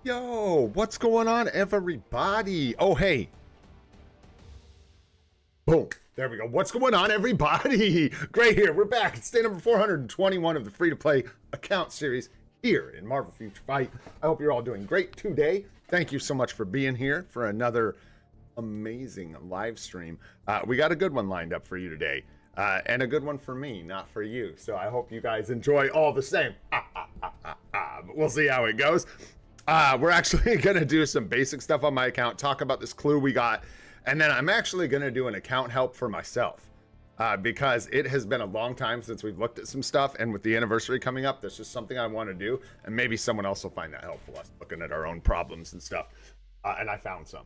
Yo, what's going on, everybody? Oh, hey. Boom. There we go. What's going on, everybody? Great here. We're back. It's day number 421 of the free-to-play account series here in Marvel Future Fight. I hope you're all doing great today. Thank you so much for being here for another amazing live stream. We got a good one lined up for you today. And a good one for me, not for you. So I hope you guys enjoy all the same. But we'll see how it goes. We're actually going to do some basic stuff on my account, talk about this clue we got, and then I'm actually going to do an account help for myself because it has been a long time since we've looked at some stuff, and with the anniversary coming up, that's just something I want to do, and maybe someone else will find that helpful, us looking at our own problems and stuff, and I found some.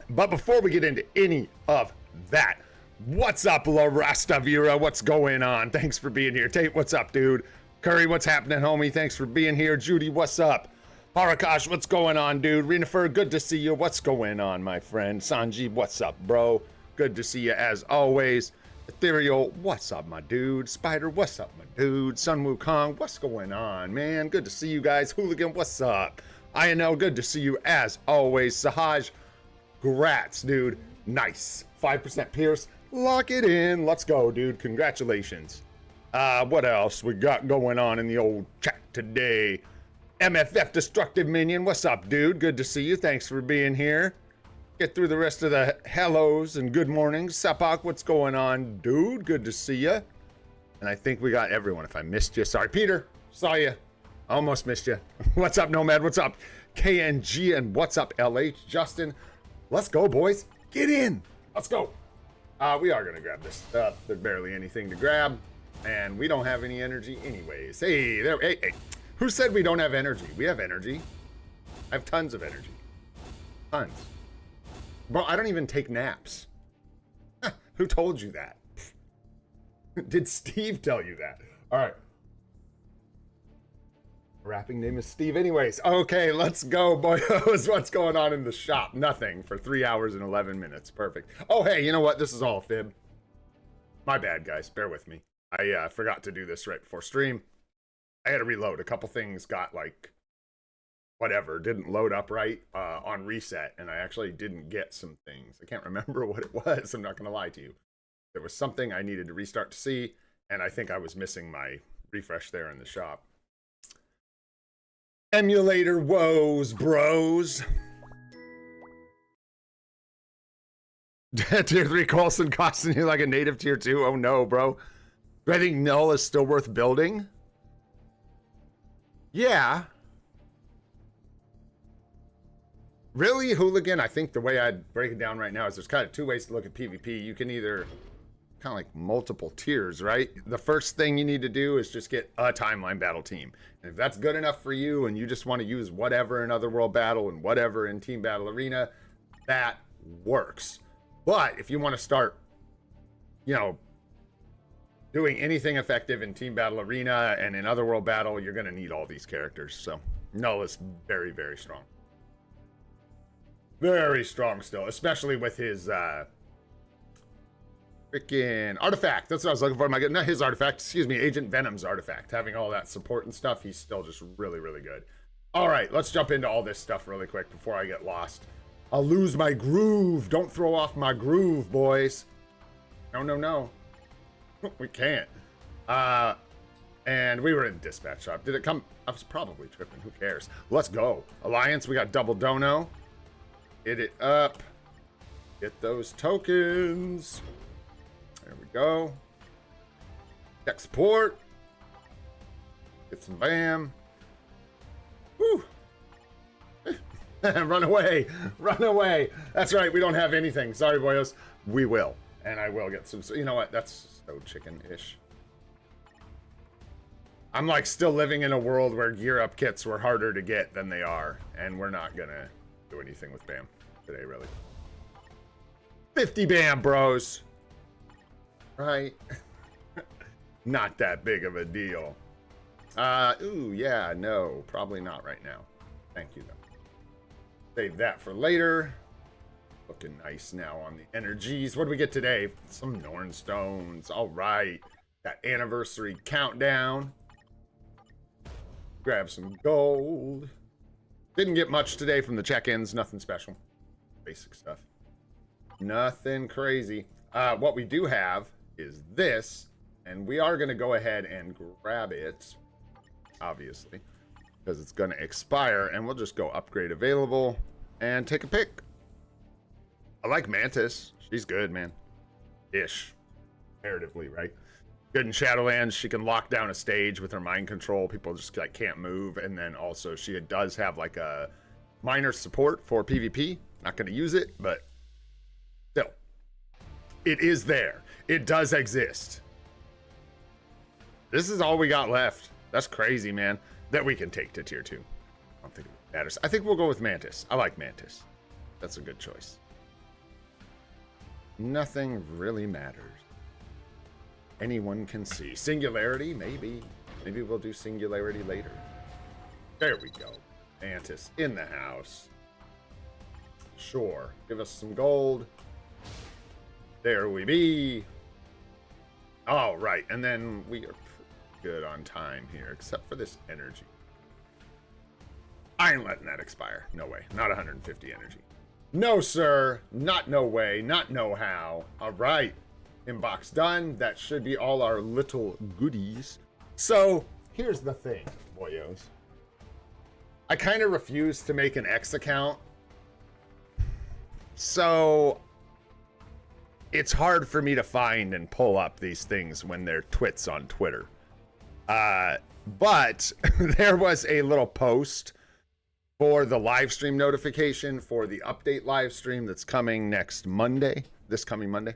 But before we get into any of that, what's up, La Rastavira? What's going on? Thanks for being here. Tate, what's up, dude? Curry, what's happening, homie? Thanks for being here. Judy, what's up? Harakash, what's going on, dude? Renifer, good to see you. What's going on, my friend? Sanjeev, what's up, bro? Good to see you as always. Ethereal, what's up, my dude? Spider, what's up, my dude? Sun Wukong, what's going on, man? Good to see you guys. Hooligan, what's up? INL, good to see you as always. Sahaj, grats, dude. Nice. 5% Pierce. Lock it in. Let's go, dude. Congratulations. What else we got going on in the old chat today? MFF Destructive Minion, what's up, dude? Good to see you. Thanks for being here. Get through the rest of the hellos and good mornings. Sapak, what's going on, dude? Good to see you. And I think we got everyone. If I missed you, sorry. Peter, saw you. Almost missed you. What's up, Nomad? What's up? KNG and what's up, LH? Justin, let's go, boys. Get in. Let's go. We are going to grab this stuff. There's barely anything to grab. And we don't have any energy anyways. Hey, there. Hey. Who said we don't have energy? We have energy. I have tons of energy. Tons. Bro, I don't even take naps. Who told you that? Did Steve tell you that? All right. Rapping name is Steve anyways. Okay, let's go, boyos. What's going on in the shop? Nothing for 3 hours and 11 minutes. Perfect. Oh, hey, you know what? This is all a fib. My bad, guys. Bear with me. I forgot to do this right before stream. I had to reload. A couple things got like, whatever, didn't load up right on reset, and I actually didn't get some things. I can't remember what it was. I'm not going to lie to you. There was something I needed to restart to see, and I think I was missing my refresh there in the shop. Emulator woes, bros. Tier 3 Coulson costing you like a native tier 2. Oh no, bro. Do I think Null is still worth building? Yeah. Really, Hooligan? I think the way I'd break it down right now is there's kind of two ways to look at PvP. You can either kind of like multiple tiers, right? The first thing you need to do is just get a timeline battle team. And if that's good enough for you and you just want to use whatever in Otherworld Battle and whatever in Team Battle Arena, that works. But if you want to start, you know, doing anything effective in Team Battle Arena and in Otherworld Battle, you're going to need all these characters. So Null is very, very strong. Very strong still, especially with his freaking artifact. That's what I was looking for. Not his artifact, excuse me, Agent Venom's artifact. Having all that support and stuff, he's still just really, really good. All right, let's jump into all this stuff really quick before I get lost. I'll lose my groove. Don't throw off my groove, boys. No, no, no. We can't. And we were in dispatch shop. Did it come? I was probably tripping. Who cares? Let's go. Alliance, we got double dono. Hit it up. Get those tokens. There we go. Tech support. Get some bam. Woo. Run away. Run away. That's right. We don't have anything. Sorry, boyos. We will. And I will get some. You know what? That's so chicken-ish. I'm like still living in a world where gear up kits were harder to get than they are. And we're not going to do anything with BAM today, really. 50 BAM, bros. Right? Not that big of a deal. Ooh, yeah, no. Probably not right now. Thank you, though. Save that for later. Looking nice now on the energies. What do we get today? Some Norn Stones. All right. That anniversary countdown. Grab some gold. Didn't get much today from the check-ins. Nothing special. Basic stuff. Nothing crazy. What we do have is this, and we are going to go ahead and grab it, obviously, because it's going to expire, and we'll just go upgrade available and take a pick. I like Mantis. She's good, man. Ish. Comparatively, right? Good in Shadowlands. She can lock down a stage with her mind control. People just like can't move. And then also she does have like a minor support for PvP. Not going to use it, but still. It is there. It does exist. This is all we got left. That's crazy, man. That we can take to tier 2. I don't think it matters. I think we'll go with Mantis. I like Mantis. That's a good choice. Nothing really matters. Anyone can see. Singularity, maybe. Maybe we'll do Singularity later. There we go. Mantis in the house. Sure. Give us some gold. There we be. All right. And then we are pretty good on time here, except for this energy. I ain't letting that expire. No way. Not 150 energy. No, sir. Not no way. Not no how. All right. Inbox done. That should be all our little goodies. So here's the thing, boyos. I kind of refuse to make an X account. So it's hard for me to find and pull up these things when they're twits on Twitter. But there was a little post for the live stream notification for the update live stream that's coming next Monday, this coming Monday.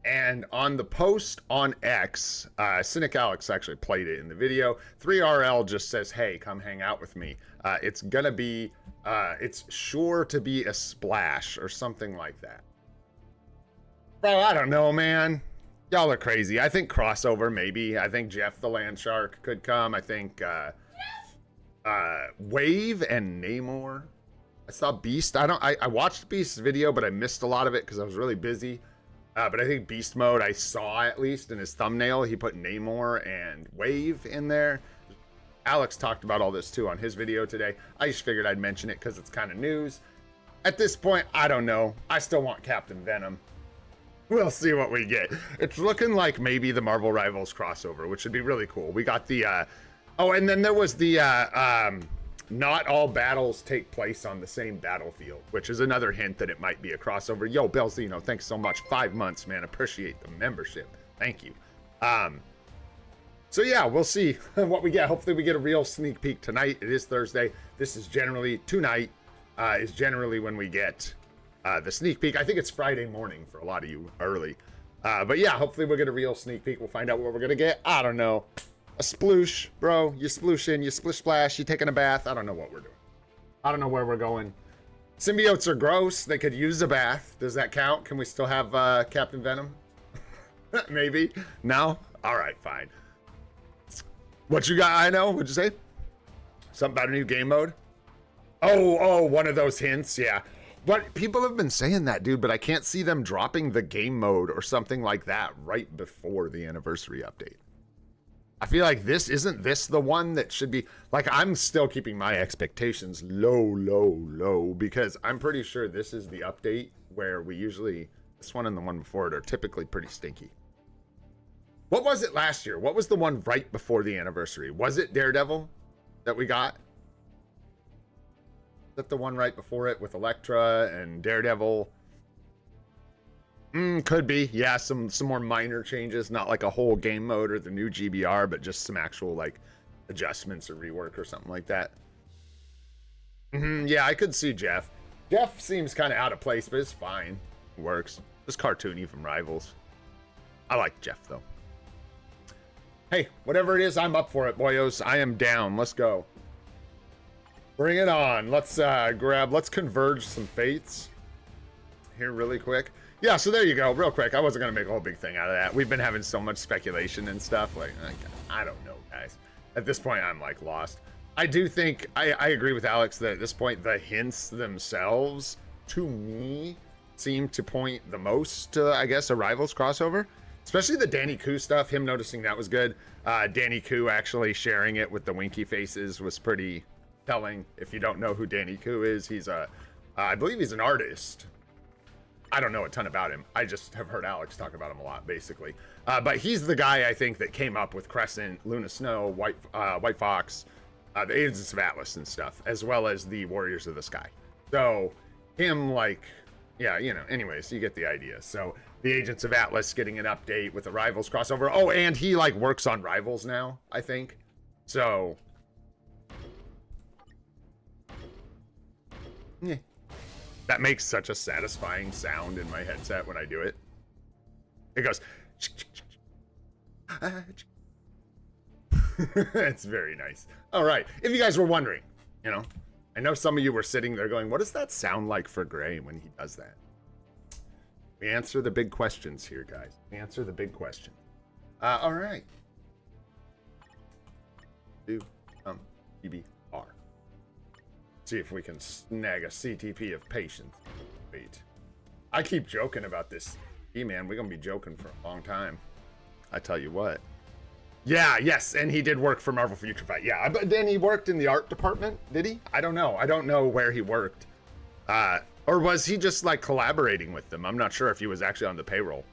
And on the post on X, Cynic Alex actually played it in the video. 3RL just says, hey, come hang out with me. It's gonna be, it's sure to be a splash or something like that. Bro, I don't know, man. Y'all are crazy. I think crossover, maybe. I think Jeff the Land Shark could come. I think, Wave and Namor. I saw Beast. I watched Beast's video, but I missed a lot of it because I was really busy. But I think Beast Mode, I saw at least in his thumbnail, he put Namor and Wave in there. Alex talked about all this too on his video today. I just figured I'd mention it because it's kind of news. At this point, I don't know. I still want Captain Venom. We'll see what we get. It's looking like maybe the Marvel Rivals crossover, which would be really cool. We got the, oh, and then there was the, not all battles take place on the same battlefield, which is another hint that it might be a crossover. Yo, Belzino, thanks so much. 5 months, man. Appreciate the membership. Thank you. So yeah, we'll see what we get. Hopefully we get a real sneak peek tonight. It is Thursday. This is generally, tonight is generally when we get the sneak peek. I think it's Friday morning for a lot of you early. But yeah, hopefully we'll get a real sneak peek. We'll find out what we're going to get. I don't know. A sploosh, bro. You splooshing, you splish splash, you taking a bath. I don't know what we're doing. I don't know where we're going. Symbiotes are gross. They could use a bath. Does that count? Can we still have Captain Venom? Maybe. No? All right, fine. What you got? I know. What'd you say? Something about a new game mode? Oh, one of those hints. Yeah. But people have been saying that, dude, but I can't see them dropping the game mode or something like that right before the anniversary update. I feel like isn't this the one that should be, like, I'm still keeping my expectations low, because I'm pretty sure this is the update where we usually, this one and the one before it are typically pretty stinky. What was it last year? What was the one right before the anniversary? Was it Daredevil that we got? Is that the one right before it with Elektra and Daredevil? Could be. Yeah, some more minor changes, not like a whole game mode or the new GBR, but just some actual like adjustments or rework or something like that. Yeah, I could see Jeff. Jeff seems kind of out of place, but it's fine. It works. Just cartoony from Rivals. I like Jeff though. Hey, whatever it is, I'm up for it, boyos. I am down. Let's go. Bring it on. Let's let's converge some fates here really quick. Yeah, so there you go, real quick. I wasn't gonna make a whole big thing out of that. We've been having so much speculation and stuff. Like I don't know, guys. At this point, I'm like lost. I do think I agree with Alex that at this point, the hints themselves, to me, seem to point the most to, I guess, a Rivals crossover. Especially the Danny Koo stuff. Him noticing that was good. Danny Koo actually sharing it with the winky faces was pretty telling. If you don't know who Danny Koo is, he's a, I believe he's an artist. I don't know a ton about him. I just have heard Alex talk about him a lot, basically. But he's the guy, I think, that came up with Crescent, Luna Snow, White Fox, the Agents of Atlas and stuff, as well as the Warriors of the Sky. So him, like, yeah, you know, anyways, you get the idea. So the Agents of Atlas getting an update with the Rivals crossover. Oh, and he, like, works on Rivals now, I think. So, yeah. That makes such a satisfying sound in my headset when I do it. It goes. It's very nice. All right. If you guys were wondering, you know, I know some of you were sitting there going, what does that sound like for Gray when he does that? We answer the big questions here, guys. We answer the big question. All right. Do EBR. See if we can snag a CTP of patience. Wait. I keep joking about this. Man, we're going to be joking for a long time. I tell you what. Yeah, yes, and he did work for Marvel Future Fight. Yeah, but then he worked in the art department, did he? I don't know. I don't know where he worked. Or was he just, like, collaborating with them? I'm not sure if he was actually on the payroll.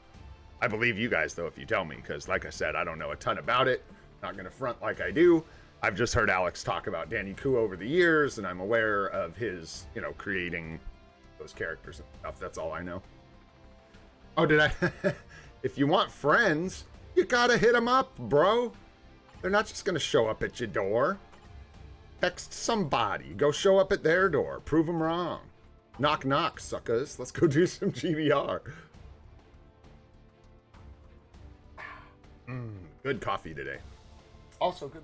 I believe you guys, though, if you tell me, because, like I said, I don't know a ton about it. Not going to front like I do. I've just heard Alex talk about Danny Koo over the years, and I'm aware of his, you know, creating those characters and stuff. That's all I know. Oh, did I? If you want friends, you gotta hit them up, bro. They're not just gonna show up at your door. Text somebody. Go show up at their door. Prove them wrong. Knock, knock, suckers. Let's go do some GBR. Good coffee today. Also good.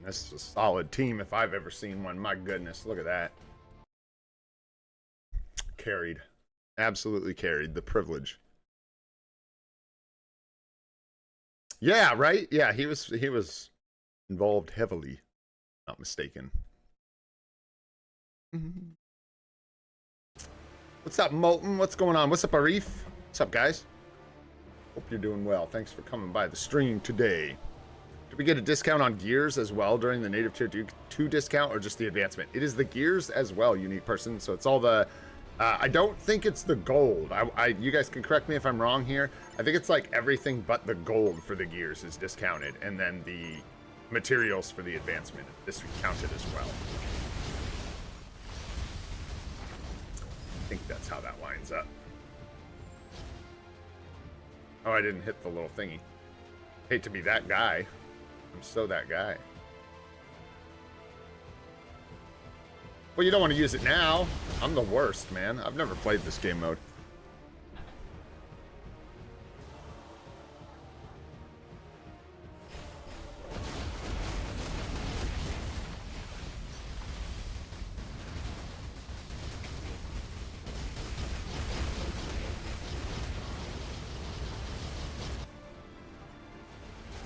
This is a solid team if I've ever seen one. My goodness, look at that. Carried. Absolutely carried. The privilege. Yeah, right? Yeah, he was involved heavily. Not mistaken. What's up, Molten? What's going on? What's up, Arif? What's up, guys? Hope you're doing well. Thanks for coming by the stream today. Did we get a discount on gears as well during the native tier 2 discount, or just the advancement? It is the gears as well, unique person. So it's all the, I don't think it's the gold. You guys can correct me if I'm wrong here. I think it's like everything but the gold for the gears is discounted, and then the materials for the advancement is counted as well. I think that's how that lines up. Oh, I didn't hit the little thingy. Hate to be that guy. I'm so that guy. Well, you don't want to use it now. I'm the worst, man. I've never played this game mode.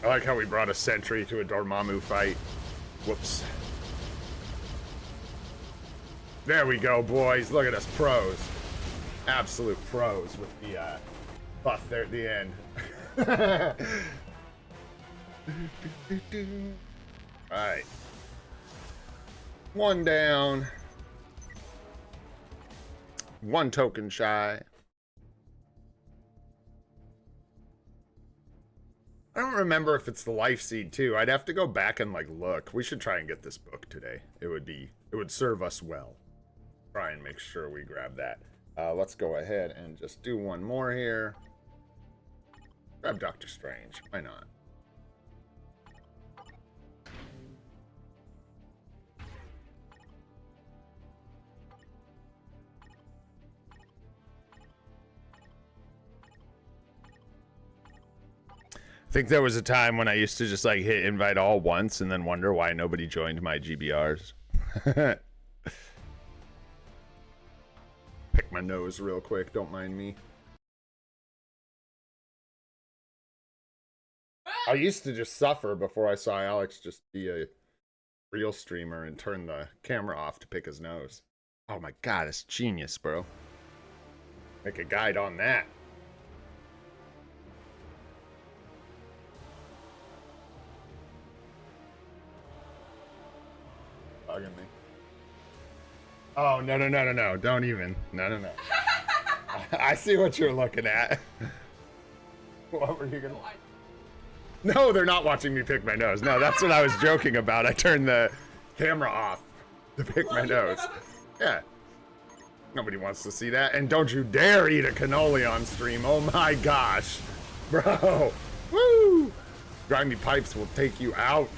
I like how we brought a sentry to a Dormammu fight. Whoops. There we go, boys. Look at us, pros. Absolute pros with the buff there at the end. Alright. One down. One token shy. I don't remember if it's the Life Seed too. I'd have to go back and like look. We should try and get this book today. It would serve us well. Try and make sure we grab that. Let's go ahead and just do one more here. Grab Doctor Strange. Why not? I think there was a time when I used to just like hit invite all once and then wonder why nobody joined my GBRs. Pick my nose real quick, don't mind me. I used to just suffer before I saw Alex just be a real streamer and turn the camera off to pick his nose. Oh my god, it's genius, bro. Make a guide on that. bugging me. Oh, no, no, no, no, no. Don't even. No, no, no. I see what you're looking at. What were you going to... No, they're not watching me pick my nose. No, that's what I was joking about. I turned the camera off to pick my nose. Yeah. Nobody wants to see that. And don't you dare eat a cannoli on stream. Oh my gosh. Bro. Woo! Grimy pipes will take you out.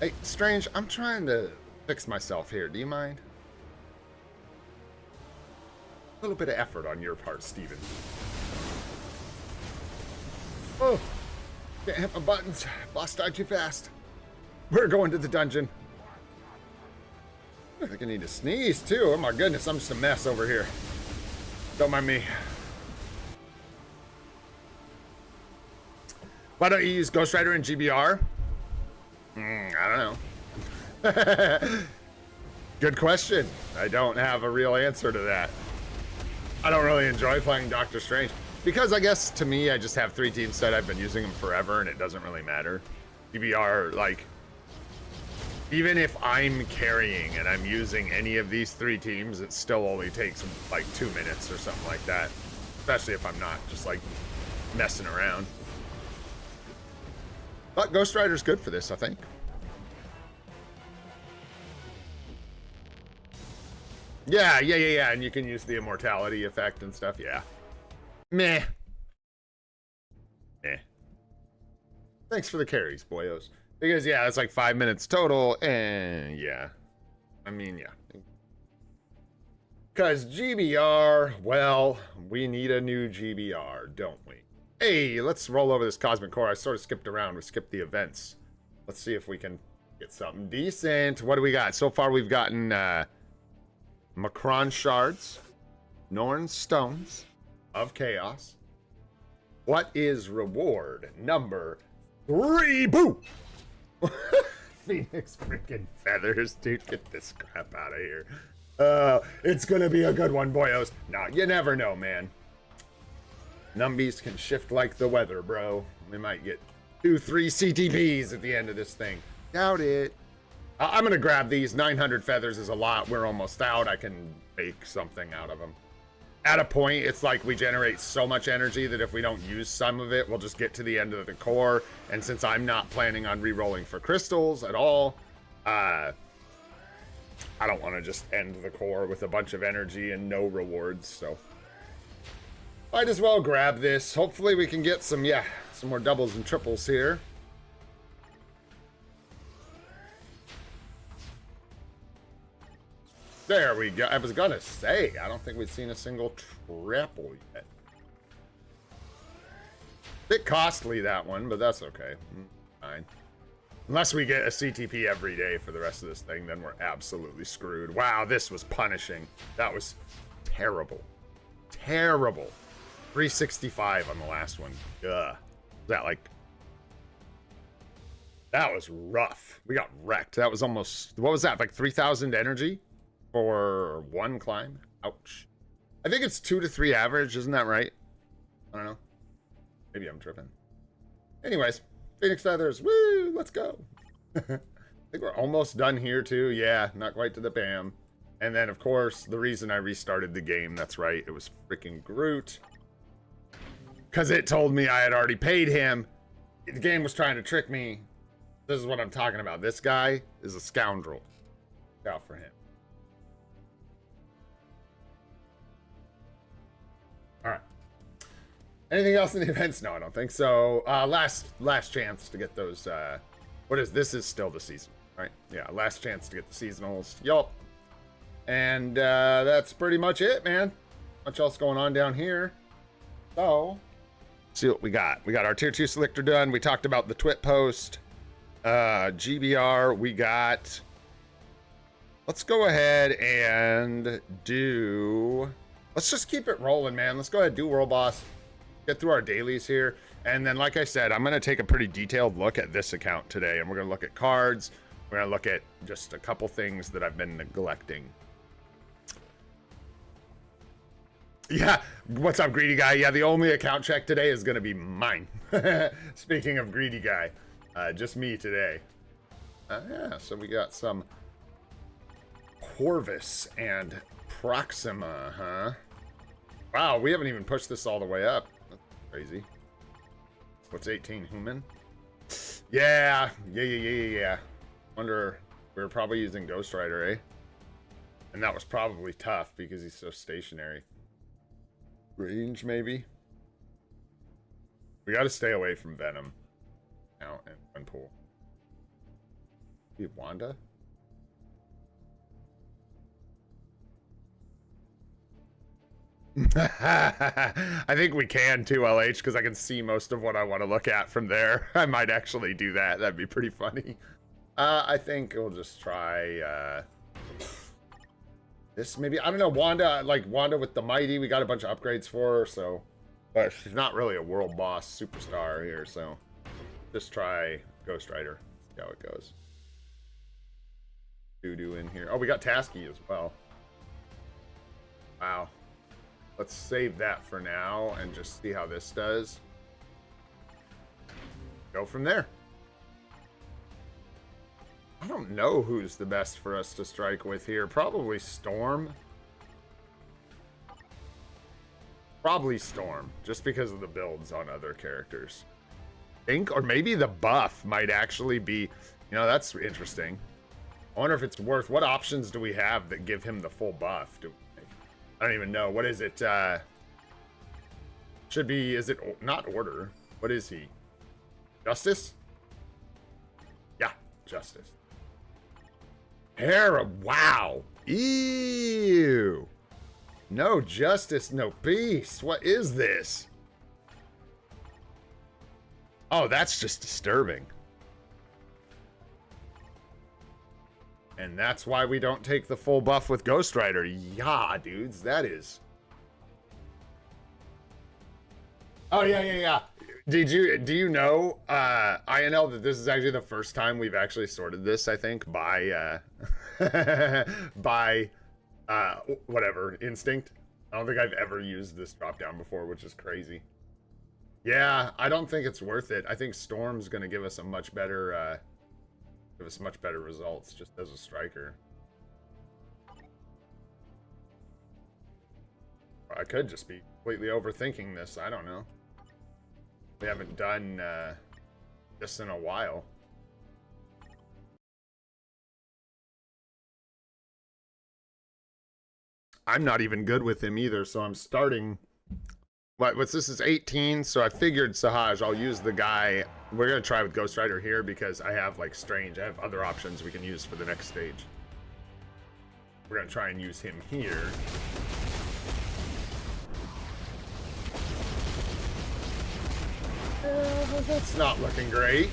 Hey, Strange, I'm trying to fix myself here. Do you mind? A little bit of effort on your part, Steven. Oh, can't hit my buttons. Boss died too fast. We're going to the dungeon. I think I need to sneeze too. Oh my goodness, I'm just a mess over here. Don't mind me. Why don't you use Ghost Rider and GBR? I don't know. Good question. I don't have a real answer to that. I don't really enjoy playing Doctor Strange because I guess to me I just have 3 teams set. I've been using them forever and it doesn't really matter. GBR, like, even if I'm carrying and I'm using any of these 3 teams, it still only takes like 2 minutes or something like that. Especially if I'm not just like messing around. But Ghost Rider's good for this, I think. Yeah, and you can use the immortality effect and stuff, yeah. Meh. Meh. Thanks for the carries, boyos. Because, yeah, it's like 5 minutes total, and yeah. I mean, yeah. Because GBR, well, we need a new GBR, don't we? Hey, let's roll over this Cosmic Core. I sort of skipped around. We skipped the events. Let's see if we can get something decent. What do we got? So far, we've gotten Macron Shards, Norn Stones of Chaos. What is reward number 3? Boo! Phoenix freaking feathers, dude. Get this crap out of here. It's gonna be a good one, boyos. No, you never know, man. Numbies can shift like the weather, bro. We might get 2-3 CTPs at the end of this thing. Doubt it. I'm gonna grab these. 900 feathers is a lot. We're almost out. I can make something out of them. At a point, it's like we generate so much energy that if we don't use some of it, we'll just get to the end of the core. And since I'm not planning on re-rolling for crystals at all, I don't want to just end the core with a bunch of energy and no rewards, so might as well grab this. Hopefully we can get some, yeah, some more doubles and triples here. There we go. I was gonna say, I don't think we've seen a single triple yet. Bit costly, that one, but that's okay. Fine. Unless we get a CTP every day for the rest of this thing, then we're absolutely screwed. Wow, this was punishing. That was terrible. Terrible. 365 on the last one. Ugh. That like... That was rough. We got wrecked. That was almost... What was that? Like 3,000 energy for one climb? Ouch. I think it's 2 to 3 average. Isn't that right? I don't know. Maybe I'm tripping. Anyways. Phoenix Feathers. Woo! Let's go. I think we're almost done here too. Yeah, not quite to the BAM. And then, of course, the reason I restarted the game, that's right, it was freaking Groot. Because it told me I had already paid him. The game was trying to trick me. This is what I'm talking about. This guy is a scoundrel. Look out for him. All right. Anything else in the events? No, I don't think so. Last chance to get those. What is this? Is still the season, right? Yeah, last chance to get the seasonals. Yup. And that's pretty much it, man. Much else going on down here. So, see what we got. We got our tier 2 selector done. We talked about the twit post. GBR. We got. Let's go ahead and do. Let's just keep it rolling, man. Let's go ahead and do World Boss. Get through our dailies here, and then like I said, I'm going to take a pretty detailed look at this account today, and we're going to look at cards. We're going to look at just a couple things that I've been neglecting. Yeah, what's up, greedy guy? Yeah, the only account check today is gonna be mine. Speaking of greedy guy, just me today. Yeah, so we got some Corvus and Proxima, huh? Wow, we haven't even pushed this all the way up. That's crazy. What's 18, human? Yeah. Wonder, we were probably using Ghost Rider, eh? And that was probably tough because he's so stationary. Range, maybe? We gotta stay away from Venom now and Pool. Do you have Wanda? I think we can too, LH, because I can see most of what I want to look at from there. I might actually do that. That'd be pretty funny. I think we'll just try this maybe. I don't know, Wanda, like Wanda with the Mighty, we got a bunch of upgrades for her, so. But she's not really a world boss superstar here, so just try Ghost Rider. See how it goes. Doo-doo in here. Oh, we got Tasky as well. Wow. Let's save that for now and just see how this does. Go from there. I don't know who's the best for us to strike with here. Probably Storm. Probably Storm, just because of the builds on other characters. Or maybe the buff might actually be, you know, that's interesting. I wonder if it's worth, what options do we have that give him the full buff? I don't even know. What is it? Should be, is it not Order? What is he? Justice? Yeah, Justice. Hera, wow. Ew. No Justice, no peace. What is this? Oh, that's just disturbing. And that's why we don't take the full buff with Ghost Rider. Yeah, dudes, that is. Oh, yeah. Do you know, INL, that this is actually the first time we've actually sorted this, I think, by, whatever, instinct. I don't think I've ever used this drop down before, which is crazy. Yeah, I don't think it's worth it. I think Storm's gonna give us a much better, results just as a striker. I could just be completely overthinking this. I don't know. We haven't done this in a while. I'm not even good with him either, so I'm starting. What's this is 18, so I figured Sahaj, I'll use the guy. We're gonna try with Ghost Rider here because I have like Strange. I have other options we can use for the next stage. We're gonna try and use him here. That's not looking great.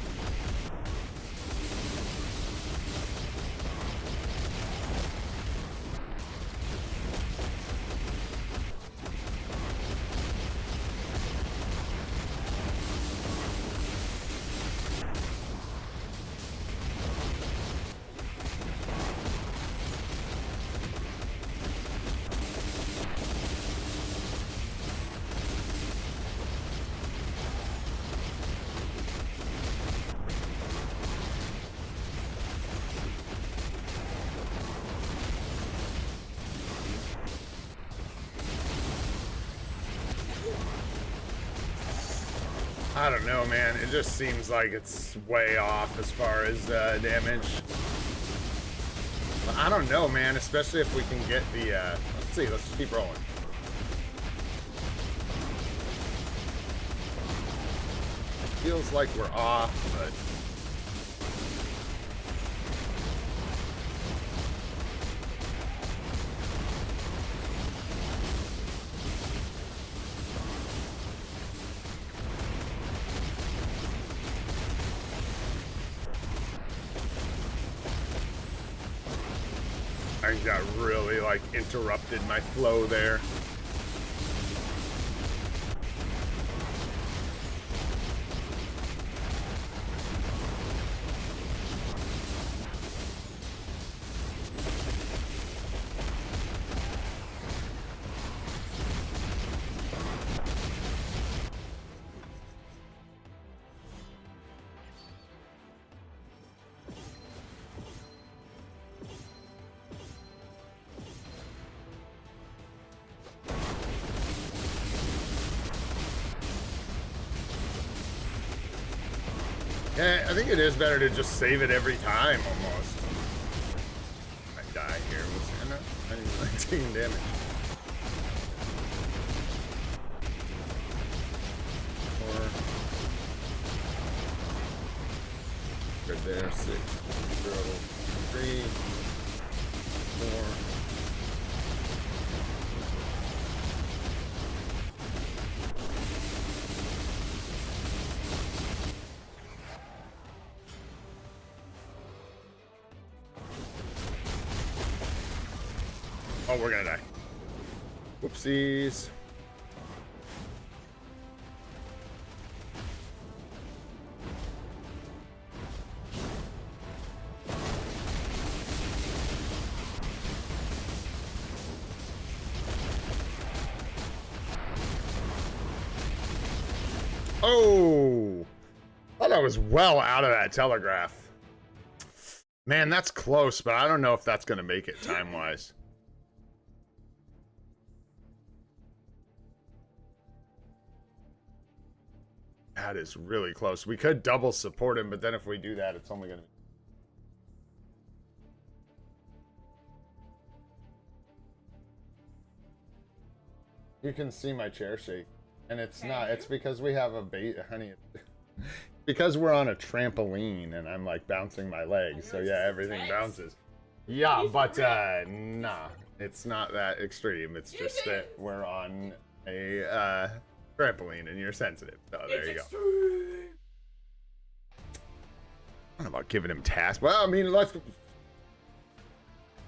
I don't know, man. It just seems like it's way off as far as damage. But I don't know, man. Especially if we can get the... let's see. Let's keep rolling. Feels like we're off, but... I got really, like, interrupted my flow there. Yeah, I think it is better to just save it every time, almost. I die here with Santa. I didn't 19 damage. Good there. 6, 0, 3, 4. Oh, we're gonna die. Whoopsies. Oh, thought I was well out of that telegraph. Man, that's close, but I don't know if that's gonna make it time-wise. That is really close. We could double support him, but then if we do that, it's only gonna... You can see my chair shake. And it's not, it's because we have a bait, honey. Because we're on a trampoline and I'm like bouncing my legs. So yeah, everything bounces. Yeah, but nah, it's not that extreme. It's just that we're on a trampoline and you're sensitive. So there you go. I don't know about giving him tasks. Well, I mean,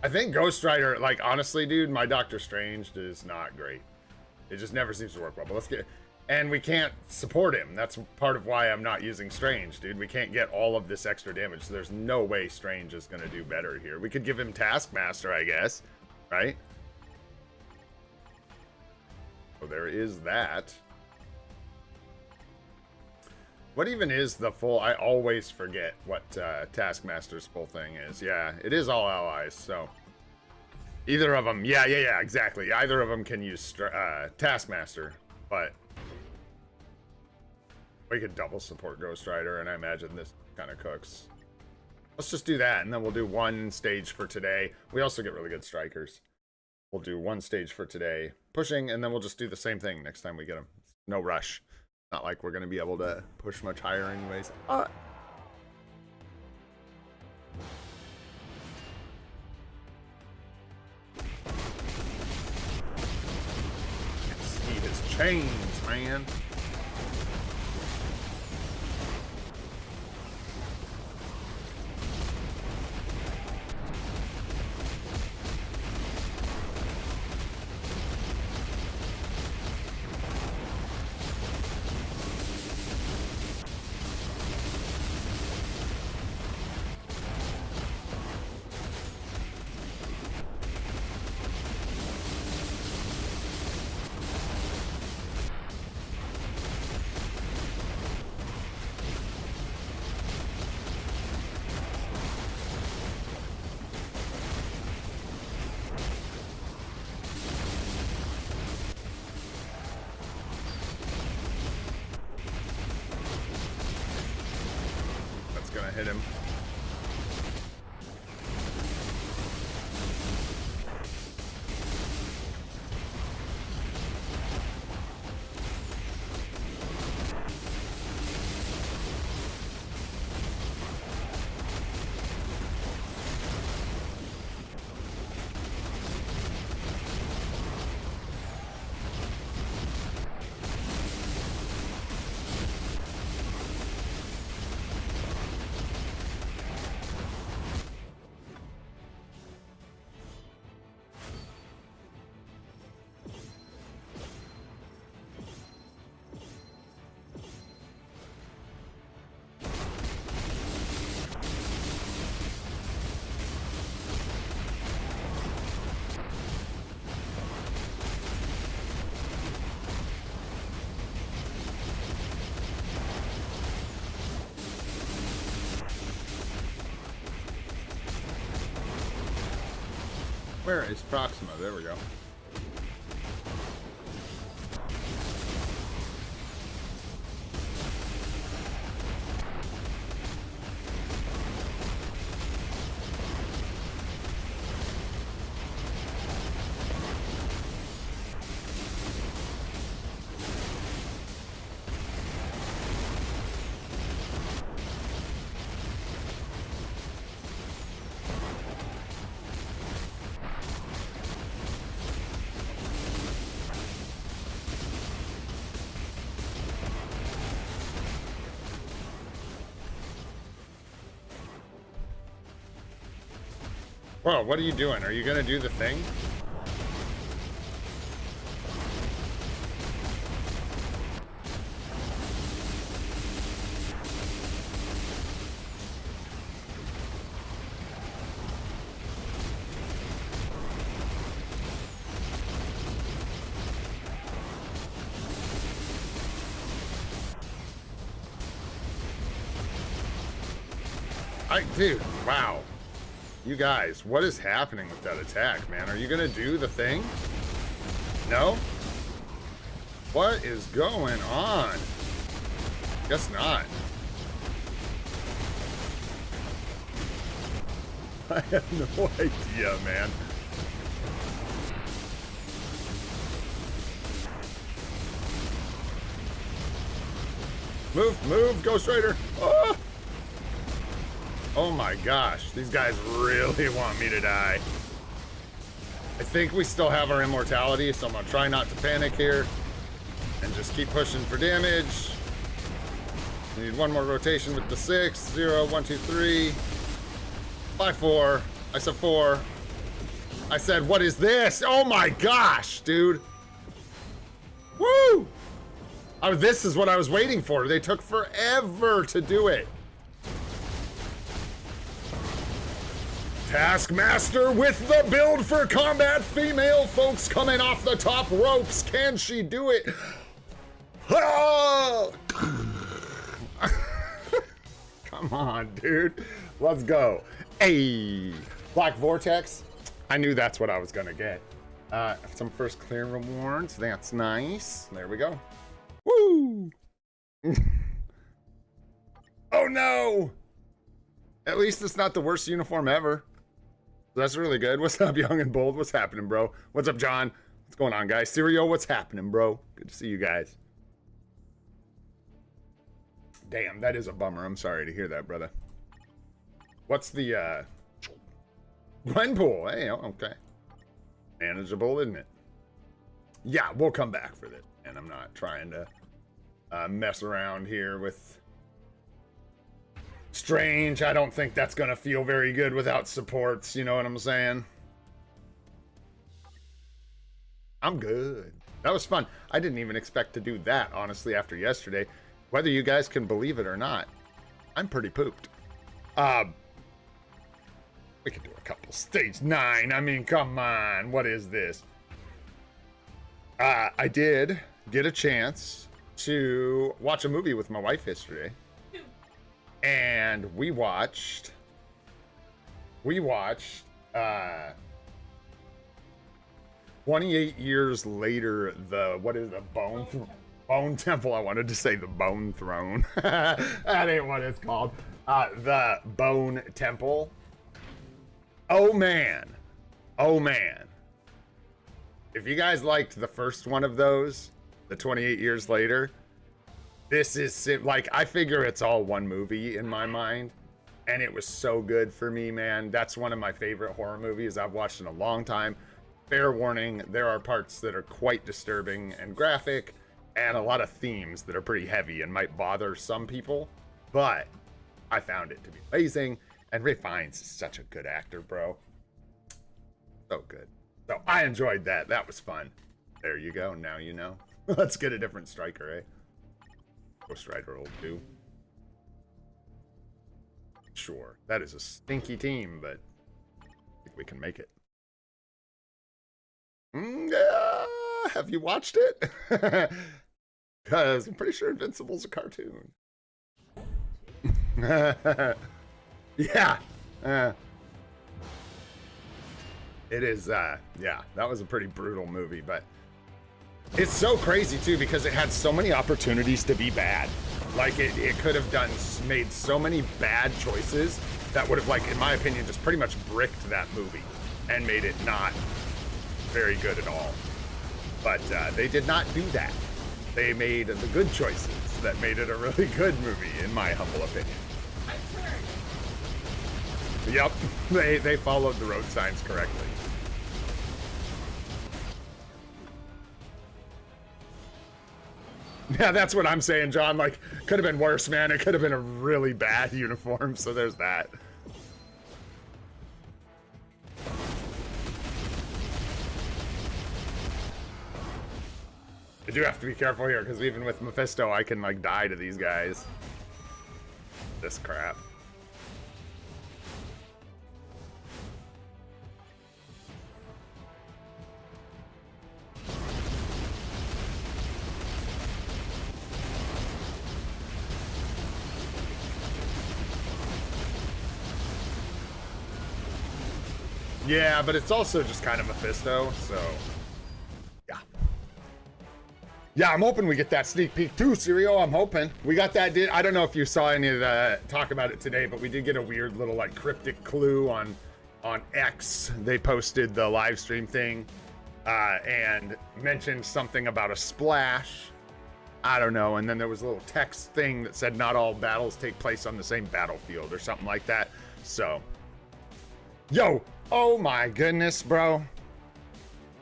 I think Ghost Rider, like, honestly, dude, my Doctor Strange is not great. It just never seems to work well. But let's get... And we can't support him. That's part of why I'm not using Strange, dude. We can't get all of this extra damage. So there's no way Strange is going to do better here. We could give him Taskmaster, I guess. Right? So there is that. What even is the full... I always forget what Taskmaster's full thing is. Yeah, it is all allies, so... Either of them, yeah, exactly. Either of them can use Taskmaster, but we could double support Ghost Rider, and I imagine this kind of cooks. Let's just do that, and then we'll do one stage for today. We also get really good strikers. We'll do one stage for today, pushing, and then we'll just do the same thing next time we get them. No rush. Not like we're going to be able to push much higher anyways. Chains, man. Hit him. Where is Proxima? There we go. Whoa, what are you doing? Are you gonna do the thing? Dude, wow. You guys, what is happening with that attack, man? Are you gonna do the thing? No? What is going on? Guess not. I have no idea, man. Move, move, Ghost Rider. Oh! Oh my gosh, these guys really want me to die. I think we still have our immortality, so I'm gonna try not to panic here and just keep pushing for damage. We need one more rotation with the 6. 0, 1, 2, 3, 5, 4. I said 4. I said, what is this? Oh my gosh, dude. Woo! Oh, this is what I was waiting for. They took forever to do it. Taskmaster with the build for combat female, folks, coming off the top ropes. Can she do it? Oh! Come on, dude. Let's go. Hey, Black Vortex. I knew that's what I was gonna get. Some first clear rewards. That's nice. There we go. Woo! Oh no! At least it's not the worst uniform ever. That's really good. What's up, Young and Bold? What's happening, bro? What's up, John? What's going on, guys? Sirio, what's happening, bro? Good to see you guys. Damn, that is a bummer. I'm sorry to hear that, brother. What's the, Gwenpool? Hey, okay. Manageable, isn't it? Yeah, we'll come back for this. And I'm not trying to mess around here with Strange. I don't think that's gonna feel very good without supports, you know what I'm saying? I'm good. That was fun. I didn't even expect to do that, honestly, after yesterday. Whether you guys can believe it or not, I'm pretty pooped. We could do a couple. Stage 9, I mean, come on. What is this? I did get a chance to watch a movie with my wife yesterday. And we watched 28 years later, what is the Bone Temple? I wanted to say the Bone Throne. That ain't what it's called. The Bone Temple. Oh man. Oh man. If you guys liked the first one of those, the 28 years later, this is like, I figure it's all one movie in my mind, and it was so good for me, man. That's one of my favorite horror movies I've watched in a long time. Fair warning, there are parts that are quite disturbing and graphic, and a lot of themes that are pretty heavy and might bother some people, but I found it to be amazing, and Ray Fiennes is such a good actor, bro. So good. So I enjoyed that. That was fun. There you go. Now you know. Let's get a different striker, eh? Ghost Rider will do. Sure, that is a stinky team, but I think we can make it. Have you watched it? Because I'm pretty sure Invincible's a cartoon. Yeah. It is, yeah, that was a pretty brutal movie, but it's so crazy too because it had so many opportunities to be bad. Like it could have made so many bad choices that would have, like, in my opinion, just pretty much bricked that movie and made it not very good at all. But they did not do that. They made the good choices that made it a really good movie, in my humble opinion. Yep, they followed the road signs correctly. Yeah, that's what I'm saying, John. Like, could have been worse, man. It could have been a really bad uniform, so there's that. I do have to be careful here, because even with Mephisto, I can, like, die to these guys. This crap. Yeah, but it's also just kind of Mephisto, so... yeah. Yeah, I'm hoping we get that sneak peek too, Sirio. I'm hoping. We got that, I don't know if you saw any of the talk about it today, but we did get a weird little, like, cryptic clue on X. They posted the live stream thing and mentioned something about a splash. I don't know. And then there was a little text thing that said not all battles take place on the same battlefield or something like that. So, yo, oh my goodness, bro.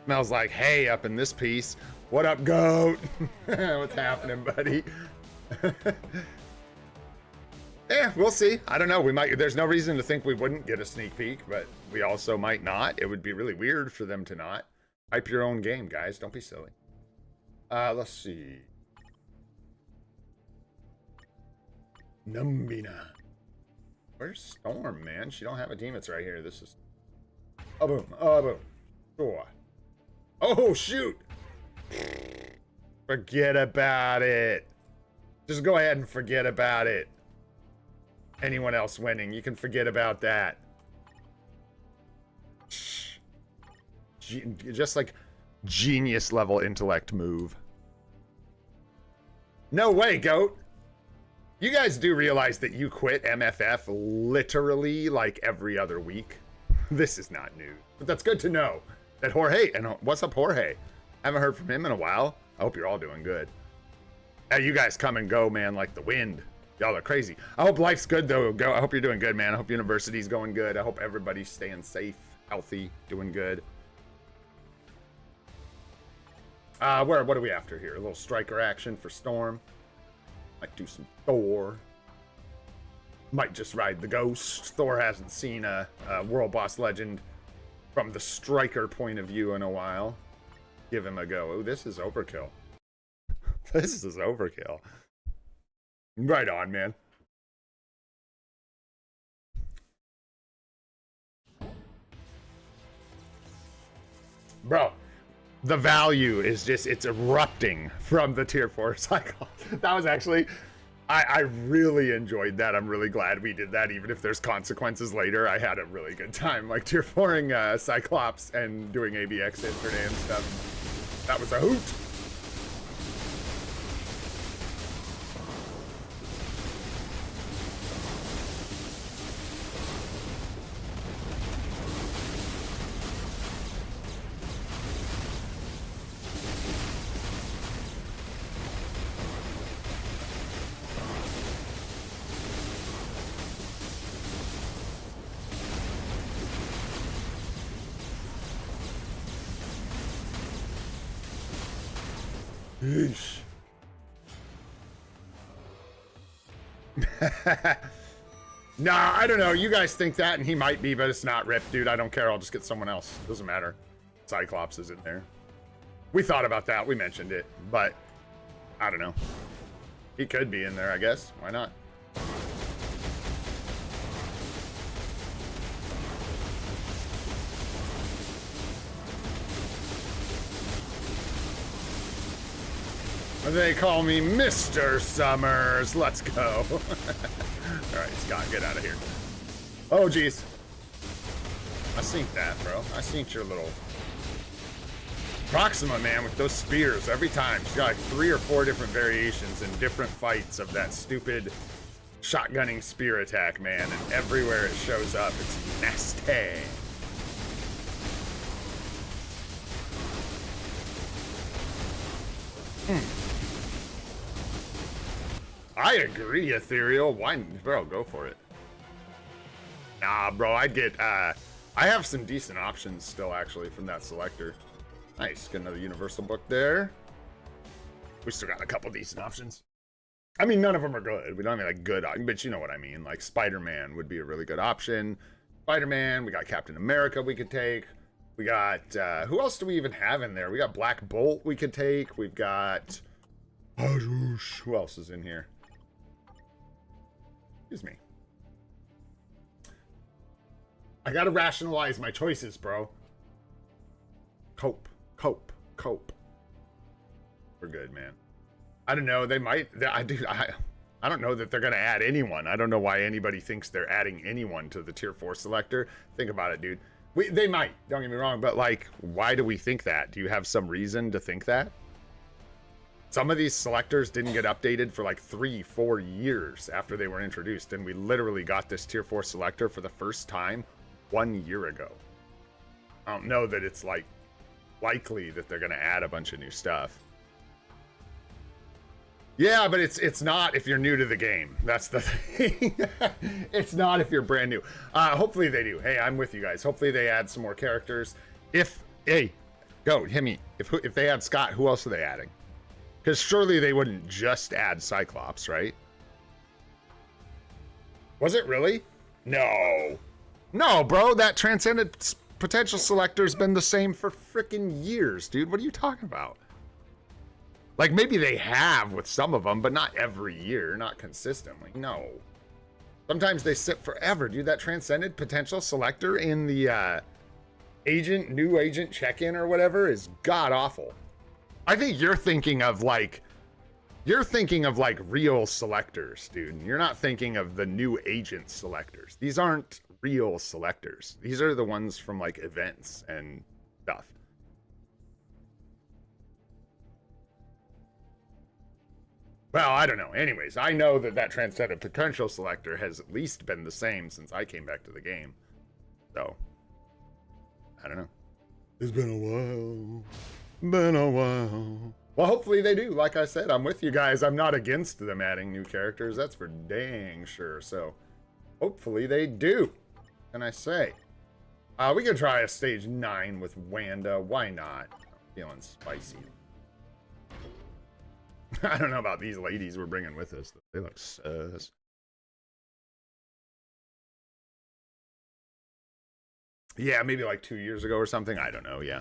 Smells like hay up in this piece. What up, goat? What's happening, buddy? Yeah, we'll see. I don't know. We might. There's no reason to think we wouldn't get a sneak peek, but we also might not. It would be really weird for them to not. Hype your own game, guys. Don't be silly. Let's see. Numbina. Where's Storm, man? She don't have a team. It's right here. This is. Oh boom. Oh boom. Sure. Oh shoot. Forget about it. Just go ahead and forget about it. Anyone else winning, you can forget about that. Just like genius level intellect move. No way, goat. You guys do realize that you quit MFF literally like every other week. This is not new, but that's good to know. That Jorge, and what's up, Jorge? Haven't heard from him in a while. I hope you're all doing good. Hey, you guys come and go, man, like the wind. Y'all are crazy. I hope life's good, though. I hope you're doing good, man. I hope university's going good. I hope everybody's staying safe, healthy, doing good. What are we after here? A little striker action for Storm. Might do some Thor. Might just ride the Ghost. Thor hasn't seen a World Boss Legend from the striker point of view in a while. Give him a go. Oh, this is overkill. This is overkill. Right on, man. Bro, the value is just, it's erupting from the tier 4 cycle. That was actually, I really enjoyed that. I'm really glad we did that. Even if there's consequences later, I had a really good time. Like tier 4ing Cyclops and doing ABX yesterday and stuff. That was a hoot. Yeesh. Nah, I don't know. You guys think that, and he might be, but it's not Rip, dude. I don't care. I'll just get someone else. Doesn't matter. Cyclops is in there. We thought about that. We mentioned it, but I don't know. He could be in there, I guess. Why not? They call me Mr. Summers. Let's go. All right, Scott, get out of here. Oh, geez. I synced that, bro. I synced your little Proxima, man, with those spears every time. She's got like 3 or 4 different variations in different fights of that stupid shotgunning spear attack, man. And everywhere it shows up, it's nasty. I agree, Ethereal. Why, bro? Go for it. Nah, bro. I'd get. I have some decent options still, actually, from that selector. Nice. Get another Universal book there. We still got a couple decent options. I mean, none of them are good. We don't have like good, but you know what I mean. Like Spider-Man would be a really good option. Spider-Man. We got Captain America. We could take. We got, who else do we even have in there? We got Black Bolt we could take. We've got, who else is in here? Excuse me. I gotta rationalize my choices, bro. Cope. We're good, man. I don't know. They might. I don't know that they're gonna add anyone. I don't know why anybody thinks they're adding anyone to the tier 4 selector. Think about it, dude. They might. Don't get me wrong, but like, why do we think that? Do you have some reason to think that? Some of these selectors didn't get updated for like 3-4 years after they were introduced, and we literally got this tier 4 selector for the first time 1 year ago. I don't know that it's like likely that they're gonna add a bunch of new stuff. Yeah, but it's not if you're new to the game. That's the thing. It's not if you're brand new. Hopefully they do. Hey, I'm with you guys. Hopefully they add some more characters. Hey, go hit me. If they add Scott, who else are they adding? Because surely they wouldn't just add Cyclops, right? Was it really? No, bro. That Transcendent Potential Selector's been the same for freaking years, dude. What are you talking about? Like, maybe they have with some of them, but not every year, not consistently. No. Sometimes they sit forever, dude. That Transcendent Potential Selector in the new agent check-in or whatever is god-awful. I think you're thinking of like real selectors, dude. You're not thinking of the new agent selectors. These aren't real selectors. These are the ones from like events and stuff. Well, I don't know. Anyways, I know that Transcendent Potential Selector has at least been the same since I came back to the game. So, I don't know. It's been a while. Well, hopefully they do. Like I said, I'm with you guys. I'm not against them adding new characters. That's for dang sure. So, hopefully they do. Can I say? We could try a stage 9 with Wanda. Why not? I'm feeling spicy. I don't know about these ladies we're bringing with us. They look sus. Yeah, maybe like 2 years ago or something. I don't know. Yeah.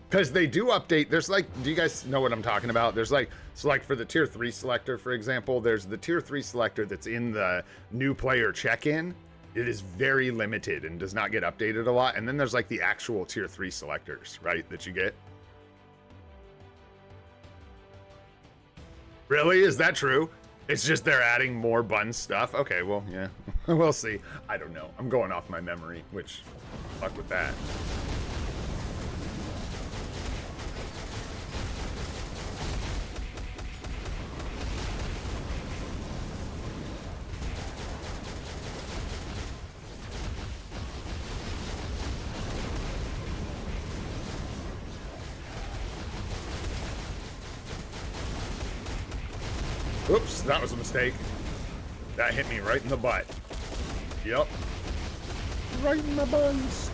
Because they do update. There's like, do you guys know what I'm talking about? There's like, so like for the tier 3 selector, for example, there's the tier 3 selector that's in the new player check-in. It is very limited and does not get updated a lot. And then there's like the actual tier 3 selectors, right? That you get. Really? Is that true? It's just they're adding more bun stuff? Okay, well, yeah. We'll see. I don't know. I'm going off my memory, which, fuck with that. Oops, that was a mistake. That hit me right in the butt. Yep. Right in the buns.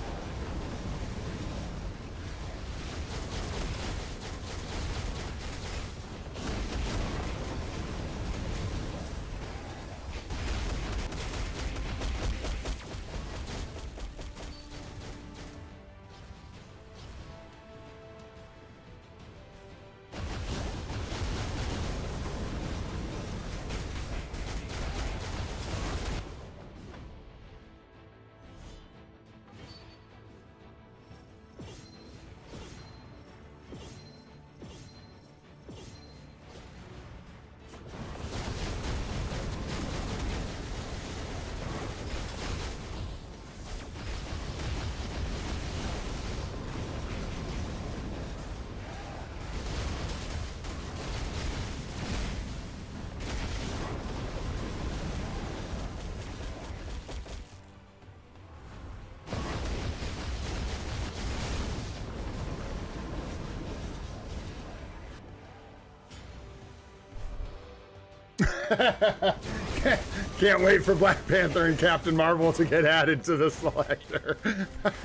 Can't wait for Black Panther and Captain Marvel to get added to the selector.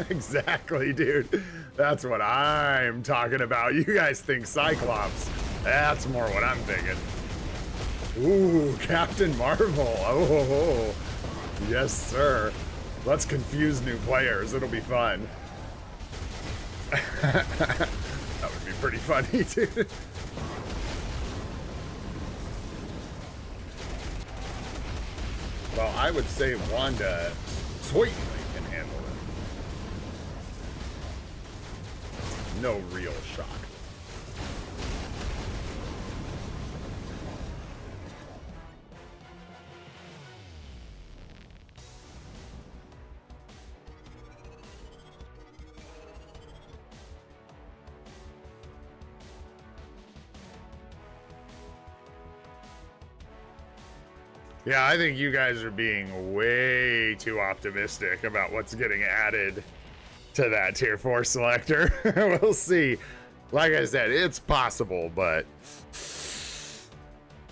Exactly, dude. That's what I'm talking about. You guys think Cyclops. That's more what I'm thinking. Ooh, Captain Marvel. Oh, yes, sir. Let's confuse new players. It'll be fun. That would be pretty funny, dude. Well, I would say Wanda certainly can handle it. No real shock. Yeah, I think you guys are being way too optimistic about what's getting added to that tier 4 selector. We'll see. Like I said, it's possible, but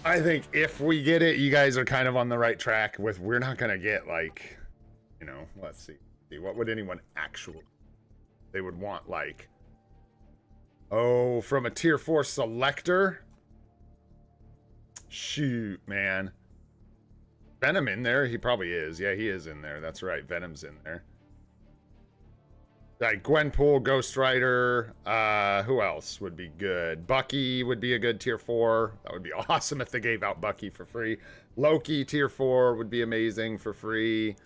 I think if we get it, you guys are kind of on the right track with, we're not going to get like, you know, let's see. What would anyone actually, they would want like, oh, from a tier 4 selector? Shoot, man. Venom in there? He probably is. Yeah, he is in there. That's right. Venom's in there. Like Gwenpool, Ghost Rider. Who else would be good? Bucky would be a good tier 4. That would be awesome if they gave out Bucky for free. Loki tier 4 would be amazing for free.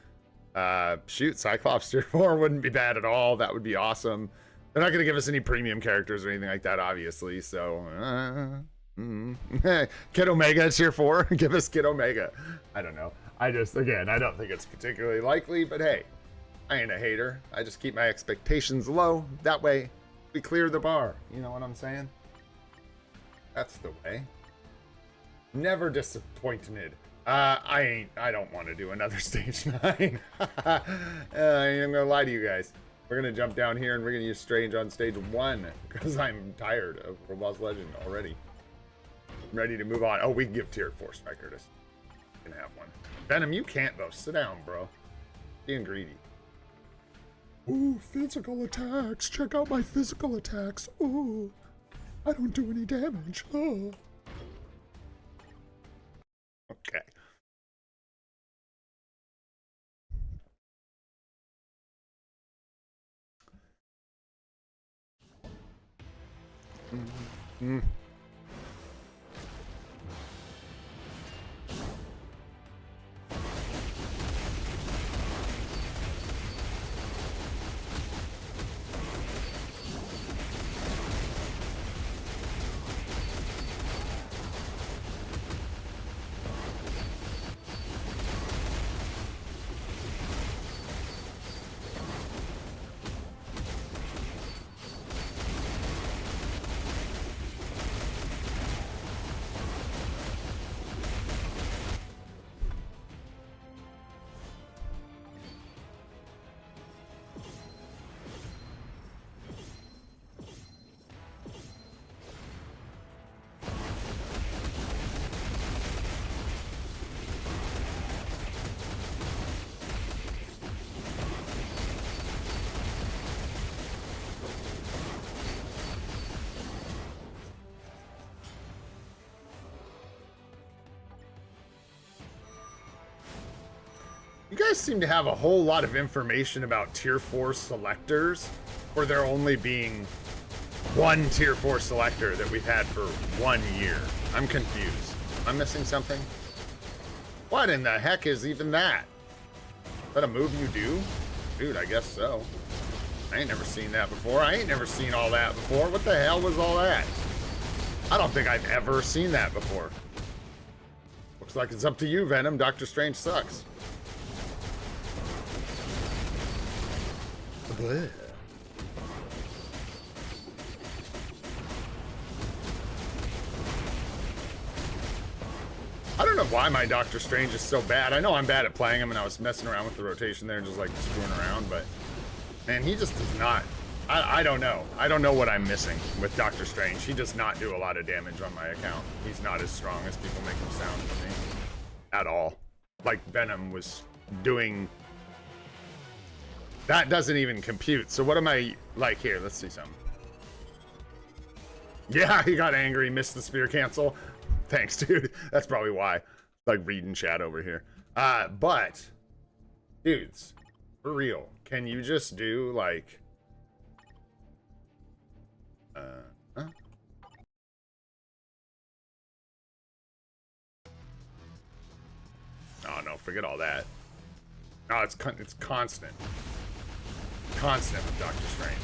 Shoot, Cyclops tier 4 wouldn't be bad at all. That would be awesome. They're not going to give us any premium characters or anything like that, obviously. So, Kid Omega tier 4. Give us Kid Omega. I don't know. Again, I don't think it's particularly likely, but hey, I ain't a hater. I just keep my expectations low. That way, we clear the bar. You know what I'm saying? That's the way. Never disappointed. I don't want to do another stage 9. I'm gonna lie to you guys. We're gonna jump down here and we're gonna use Strange on stage 1 because I'm tired of Robot's Legend already. I'm ready to move on. Oh, we can give tier 4 Striker to can have one. Venom, you can't though. Sit down, bro. Being greedy. Ooh, physical attacks. Check out my physical attacks. Ooh, I don't do any damage. Oh. Okay. Mm-hmm. You guys seem to have a whole lot of information about tier 4 selectors, or there only being one tier 4 selector that we've had for 1 year. I'm confused. I'm missing something? What in the heck is even that? Is that a move you do? Dude, I guess so. I ain't never seen that before. I ain't never seen all that before. What the hell was all that? I don't think I've ever seen that before. Looks like it's up to you, Venom. Doctor Strange sucks. Bleh. I don't know why my Doctor Strange is so bad. I know I'm bad at playing him, and I was messing around with the rotation there and just like screwing around, but man, he just does not. I don't know. I don't know what I'm missing with Doctor Strange. He does not do a lot of damage on my account. He's not as strong as people make him sound for me. At all. Like Venom was doing. That doesn't even compute. So what am I like here? Let's see some. Yeah, he got angry, missed the spear cancel. Thanks, dude. That's probably why. Like reading chat over here. But dudes, For real, can you just do like huh? Oh no, forget all that. No, it's constant. Constant with Doctor Strange.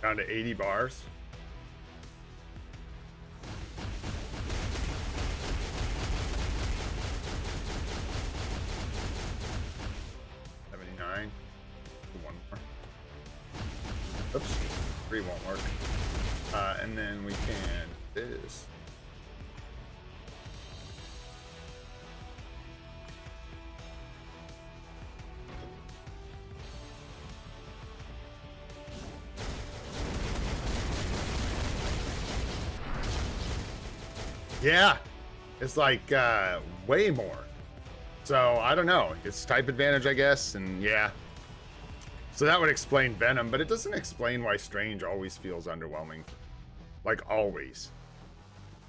Down to 80 bars. One more. Oops, 3 won't work. And then we can this. Yeah, it's like way more. So I don't know. It's type advantage, I guess, and yeah. So that would explain Venom, but it doesn't explain why Strange always feels underwhelming. Like always.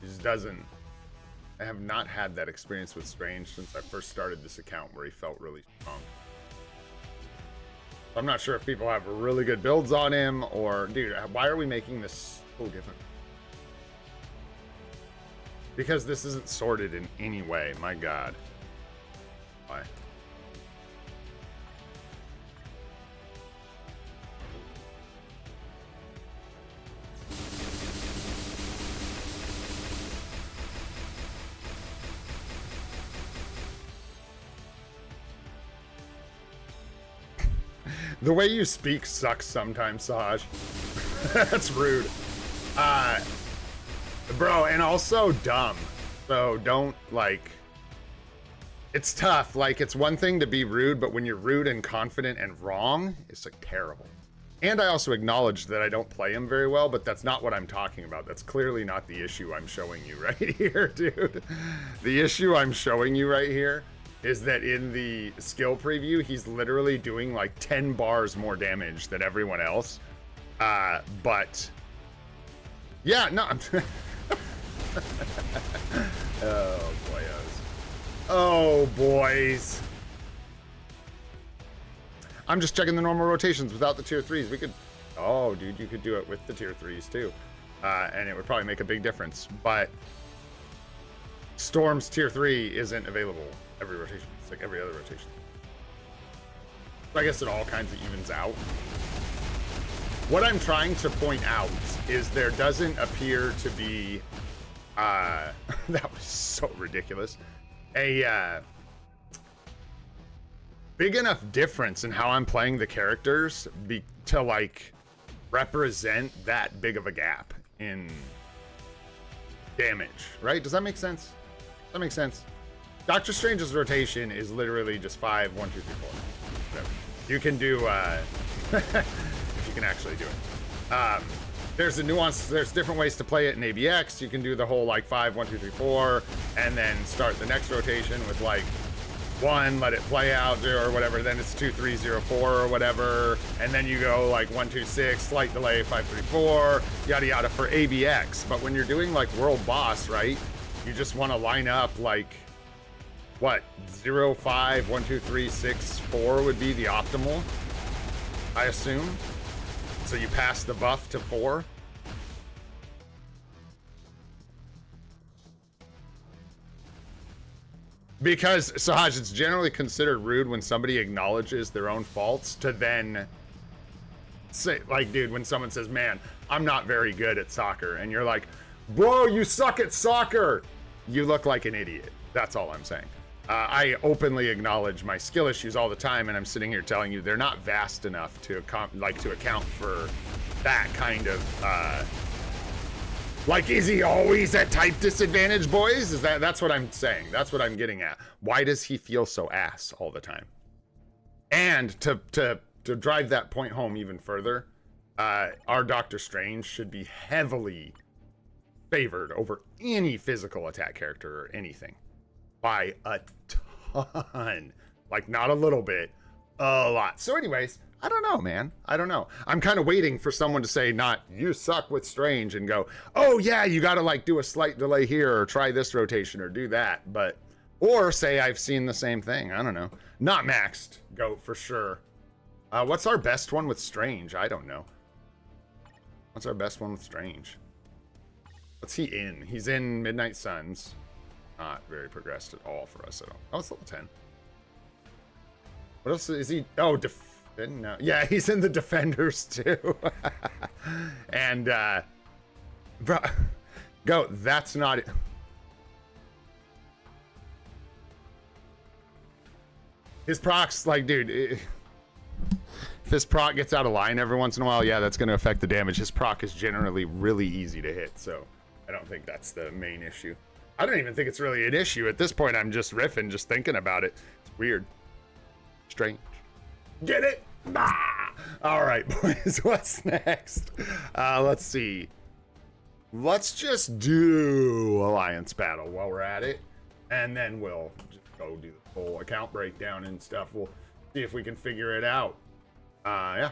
It just doesn't. I have not had that experience with Strange since I first started this account where he felt really strong. I'm not sure if people have really good builds on him or, dude, why are we making this so different? Because this isn't sorted in any way, my god. Why? The way you speak sucks sometimes, Saj. That's rude. Bro, and also dumb. So don't, like... It's tough. Like, it's one thing to be rude, but when you're rude and confident and wrong, it's, like, terrible. And I also acknowledge that I don't play him very well, but that's not what I'm talking about. That's clearly not the issue I'm showing you right here, dude. The issue I'm showing you right here is that in the skill preview, he's literally doing like 10 bars more damage than everyone else. But yeah, no. Oh, boyos. Oh, boys. I'm just checking the normal rotations without the tier 3s. We could, oh, dude, you could do it with the tier 3s too. And it would probably make a big difference. But Storm's tier 3 isn't available every rotation. It's like every other rotation. So I guess it all kinds of evens out. What I'm trying to point out is there doesn't appear to be, that was so ridiculous, a big enough difference in how I'm playing the characters to like represent that big of a gap in damage, right? Does that make sense? Does that make sense? Doctor Strange's rotation is literally just 5, 1, 2, 3, 4. Whatever. You can do, if you can actually do it. There's a nuance, there's different ways to play it in ABX. You can do the whole like 5, 1, 2, 3, 4, and then start the next rotation with like 1, let it play out, or whatever, then it's 2, 3, 0, 4, or whatever, and then you go like 1, 2, 6, slight delay, 5, 3, 4, yada yada for ABX. But when you're doing like World Boss, right, you just want to line up like, what, 0, 5, 1, 2, 3, 6, 4 would be the optimal, I assume. So you pass the buff to 4. Because, Sahaj, it's generally considered rude when somebody acknowledges their own faults to then say, like, dude, when someone says, man, I'm not very good at soccer, and you're like, bro, you suck at soccer. You look like an idiot. That's all I'm saying. I openly acknowledge my skill issues all the time, and I'm sitting here telling you they're not vast enough to account for that kind of, like, is he always at type disadvantage, boys? That's what I'm saying. That's what I'm getting at. Why does he feel so ass all the time? And to drive that point home even further, our Doctor Strange should be heavily favored over any physical attack character or anything. By a ton. Like, not a little bit, a lot. So anyways, I don't know, man. I don't know. I'm kind of waiting for someone to say, not, you suck with Strange, and go, oh yeah, you gotta like do a slight delay here, or try this rotation, or do that. But, Or say I've seen the same thing. I don't know. Not maxed goat for sure. What's our best one with Strange? I don't know. What's our best one with Strange? What's he in? He's in Midnight Suns. Not very progressed at all for us at all. Oh, it's level 10. What else is he? Oh, no. Yeah, he's in the Defenders too. And, bro, go, that's not it. His procs, like, dude, if his proc gets out of line every once in a while, yeah, that's going to affect the damage. His proc is generally really easy to hit, so I don't think that's the main issue. I don't even think it's really an issue. At this point, I'm just riffing, just thinking about it. It's weird. Strange. Get it? Ah! All right, boys, what's next? Let's see. Let's just do Alliance Battle while we're at it, and then we'll just go do the whole account breakdown and stuff. We'll see if we can figure it out. Yeah.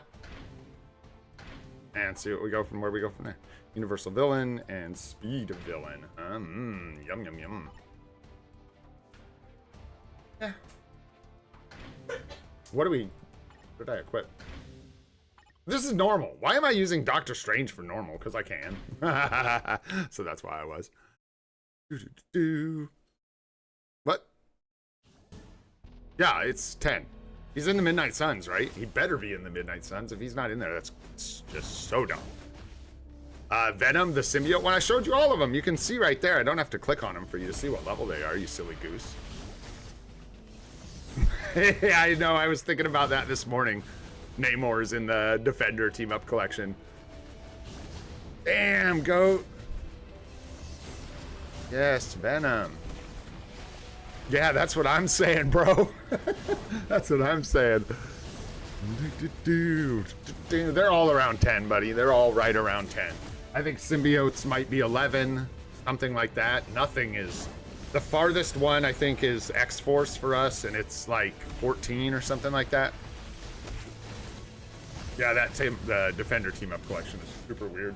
And see what we go from where we go from there. Universal Villain and Speed Villain. Yum, yum, yum. Yeah. What did I equip? This is normal. Why am I using Doctor Strange for normal? Because I can. So that's why I was. What? Yeah, it's 10. He's in the Midnight Suns, right? He better be in the Midnight Suns. If he's not in there, that's just so dumb. Venom, the symbiote. When I showed you all of them, you can see right there. I don't have to click on them for you to see what level they are, you silly goose. Yeah, I know. I was thinking about that this morning. Namor's in the Defender team-up collection. Damn, goat. Yes, Venom. Yeah, that's what I'm saying, bro. That's what I'm saying. They're all around 10, buddy. They're all right around 10. I think symbiotes might be 11, something like that. Nothing is... The farthest one, I think, is X-Force for us, and it's like 14 or something like that. Yeah, the Defender team-up collection is super weird.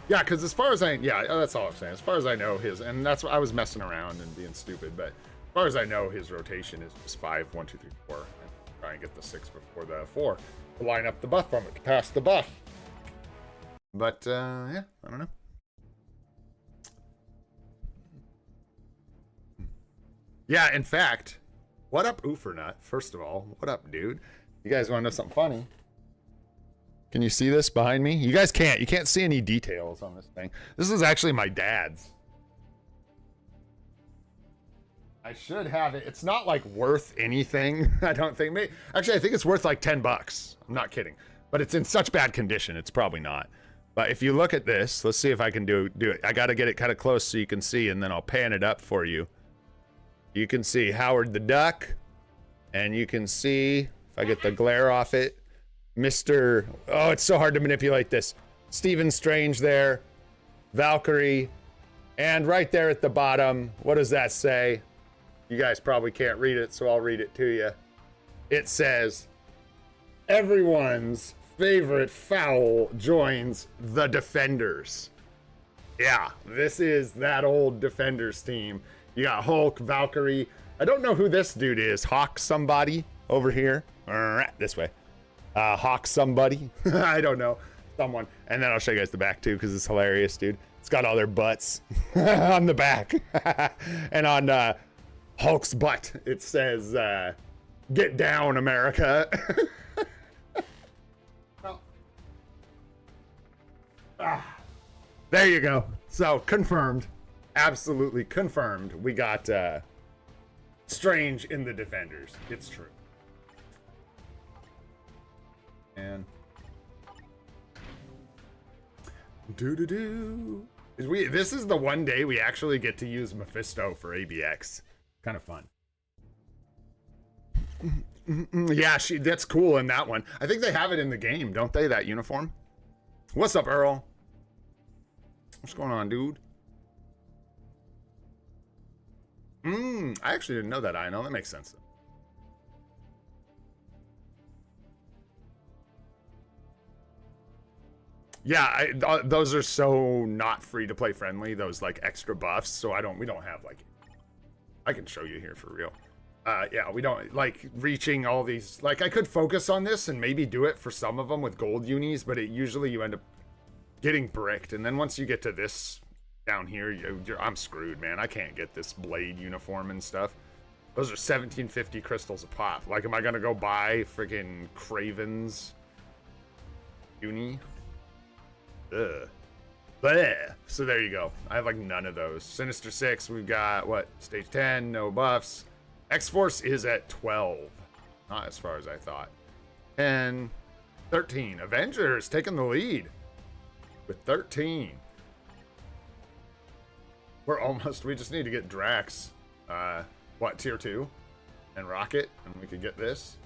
Yeah, because as far as that's all I'm saying. As far as I know, and that's what I was messing around and being stupid, but as far as I know, his rotation is just 5, 1, 2, 3, 4, and try and get the 6 before the 4 to line up the buff from it, to pass the buff. But, yeah, I don't know. Yeah, in fact, what up, Oofernut? First of all, what up, dude? You guys want to know something funny? Can you see this behind me? You guys can't. You can't see any details on this thing. This is actually my dad's. I should have it. It's not like worth anything. I don't think. Actually, I think it's worth like 10 bucks. I'm not kidding. But it's in such bad condition. It's probably not. But if you look at this, let's see if I can do it. I got to get it kind of close so you can see, and then I'll pan it up for you. You can see Howard the Duck, and you can see, if I get the glare off it, Mr. Oh, it's so hard to manipulate this. Stephen Strange there, Valkyrie, and right there at the bottom, what does that say? You guys probably can't read it, so I'll read it to you. It says, everyone's favorite fowl joins the Defenders. Yeah, this is that old Defenders team. You got Hulk, Valkyrie. I don't know who this dude is. Hawk somebody over here. This way. Hawk somebody. I don't know. Someone. And then I'll show you guys the back too, because it's hilarious, dude. It's got all their butts on the back. And on Hulk's butt, it says, get down, America. There you go. So, confirmed. Absolutely confirmed. We got Strange in the Defenders. It's true. And this is the one day we actually get to use Mephisto for ABX. Kind of fun. Yeah, that's cool in that one. I think they have it in the game, don't they? That uniform. What's up, Earl? What's going on, dude? I actually didn't know that, I know. That makes sense. Yeah, those are so not free to play friendly. Those like extra buffs. So we don't have like. I can show you here for real. Yeah, we don't like reaching all these. Like I could focus on this and maybe do it for some of them with gold unis, but usually you end up getting bricked. And then once you get to this down here, I'm screwed, man. I can't get this blade uniform and stuff. Those are 1750 crystals a pop. Like, am I gonna go buy freaking Craven's uni? Ugh. Bleh. So there you go. I have like none of those. Sinister 6, we've got what? Stage 10, no buffs. X-Force is at 12. Not as far as I thought. And 13. Avengers taking the lead with 13. We're almost, we just need to get Drax. What, tier 2? And Rocket, and we could get this.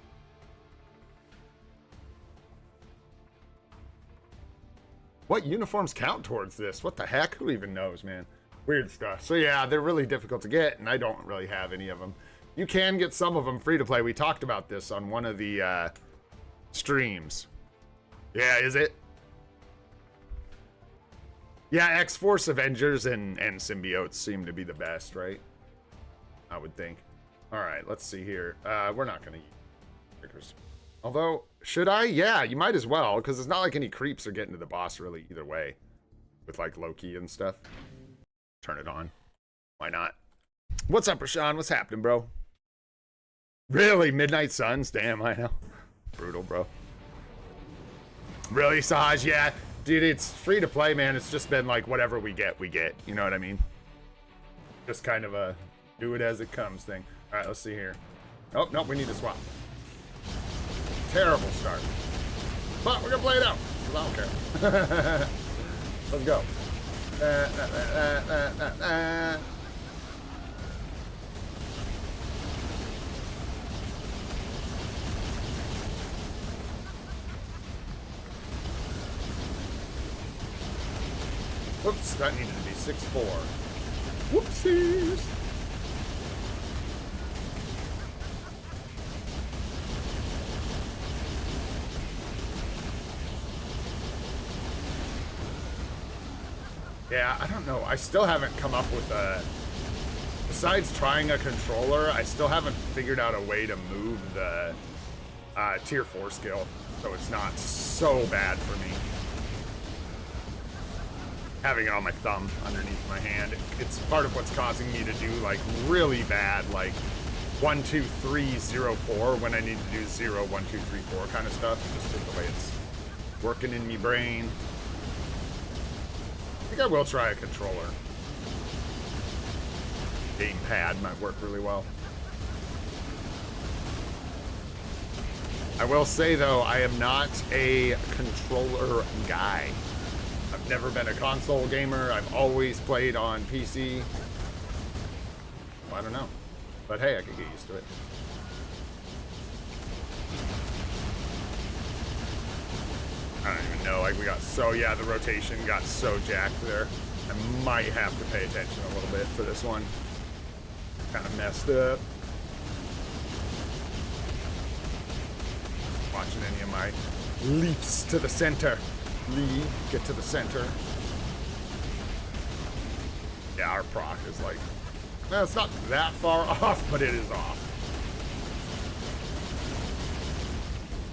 What uniforms count towards this? What the heck? Who even knows, man? Weird stuff. So yeah, they're really difficult to get, and I don't really have any of them. You can get some of them free to play. We talked about this on one of the streams. Yeah, is it? Yeah, X-Force, Avengers, and Symbiotes seem to be the best, right? I would think. All right, let's see here. We're not going to use triggers. Although, should I? Yeah, you might as well, because it's not like any creeps are getting to the boss really either way. With like Loki and stuff. Turn it on. Why not? What's up, Rashawn? What's happening, bro? Really? Midnight Suns? Damn, I know. Brutal, bro. Really, Saj? Yeah. Dude, it's free to play, man. It's just been like whatever we get, we get. You know what I mean? Just kind of a do it as it comes thing. All right, let's see here. Oh, no, we need to swap. Terrible start. But we're going to play it out. I don't care. Let's go. Whoops, that needed to be 6-4. Whoopsies. Yeah, I don't know. I still haven't come up with a... Besides trying a controller, I still haven't figured out a way to move the tier 4 skill, so it's not so bad for me. Having it on my thumb underneath my hand, it's part of what's causing me to do like really bad, like 1, 2, 3, 0, 4 when I need to do 0, 1, 2, 3, 4 kind of stuff. Just the way it's working in me brain. I think I will try a controller. Gamepad might work really well. I will say though, I am not a controller guy. I've never been a console gamer. I've always played on PC. Well, I don't know. But hey, I could get used to it. I don't even know. Like, we got so... Yeah, the rotation got so jacked there. I might have to pay attention a little bit for this one. Kind of messed up. Watching any of my leaps to the center. Get to the center. Yeah, our proc is like... Well, it's not that far off, but it is off.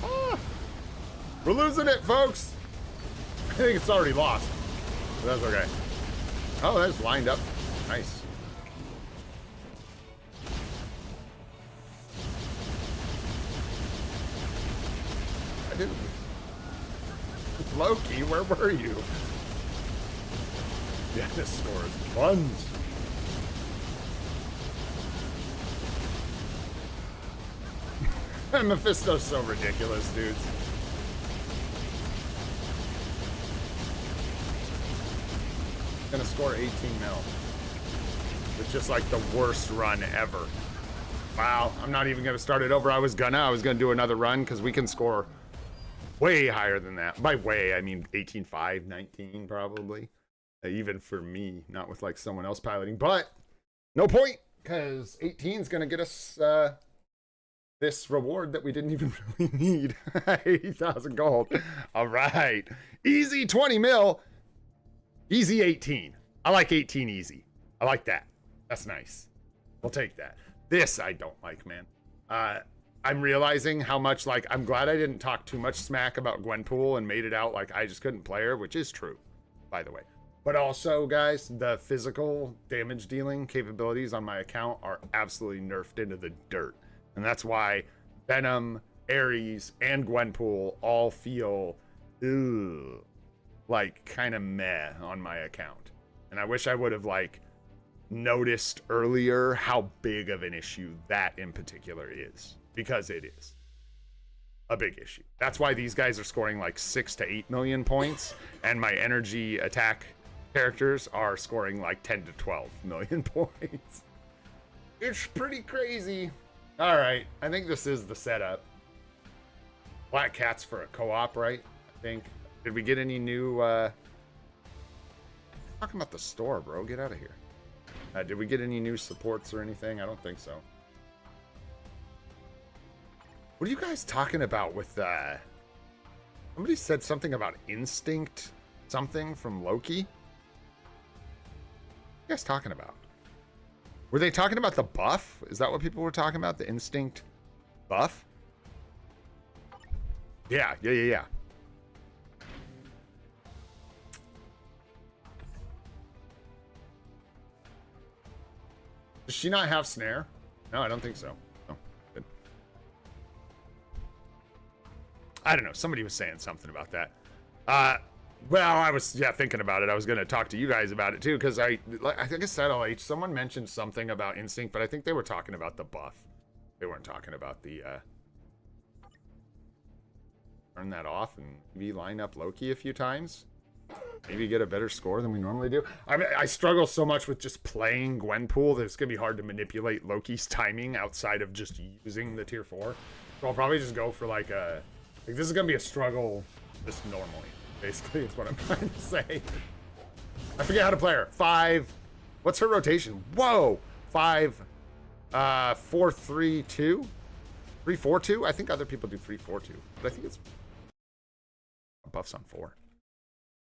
Ah, we're losing it, folks. I think it's already lost. But that's okay. Oh, that's lined up. Nice. I didn't... Loki, where were you? Yeah, this score is buns. Mephisto's so ridiculous, dude. Gonna score 18 mil. It's just like the worst run ever. Wow, I'm not even gonna start it over. I was gonna do another run because we can score way higher than that. By way, I mean 18.5, 19 probably. Even for me, not with like someone else piloting. But no point, because 18 is going to get us this reward that we didn't even really need. 80,000 gold. All right. Easy 20 mil. Easy 18. I like 18 easy. I like that. That's nice. We'll take that. This I don't like, man. I'm realizing how much, like, I'm glad I didn't talk too much smack about Gwenpool and made it out like I just couldn't play her, which is true, by the way. But also, guys, the physical damage dealing capabilities on my account are absolutely nerfed into the dirt. And that's why Venom, Ares, and Gwenpool all feel like kind of meh on my account. And I wish I would have, like, noticed earlier how big of an issue that in particular is, because it is a big issue. That's why these guys are scoring like 6 to 8 million points, and my energy attack characters are scoring like 10 to 12 million points. It's pretty crazy. All right, I think this is the setup. Black Cats for a co-op, right? I think. Did we get any new talking about the store, bro? Get out of here. Did we get any new supports or anything? I don't think so. What are you guys talking about with somebody said something about instinct something from Loki? What are you guys talking about? Were they talking about the buff? Is that what people were talking about? The instinct buff? Yeah. Does she not have snare? No, I don't think so. Oh, good. I don't know. Somebody was saying something about that. Well, I was, thinking about it. I was going to talk to you guys about it, too, because I think I said LH. Someone mentioned something about instinct, but I think they were talking about the buff. They weren't talking about the, turn that off and maybe line up Loki a few times. Maybe get a better score than we normally do. I mean, I struggle so much with just playing Gwenpool that it's going to be hard to manipulate Loki's timing outside of just using the tier 4. So I'll probably just go for like a... Like, this is going to be a struggle just normally, basically, is what I'm trying to say. I forget how to play her. 5... What's her rotation? Whoa! 5... 4-3-2? 3-4-2? I think other people do 3-4-2. But I think it's... Buffs on 4.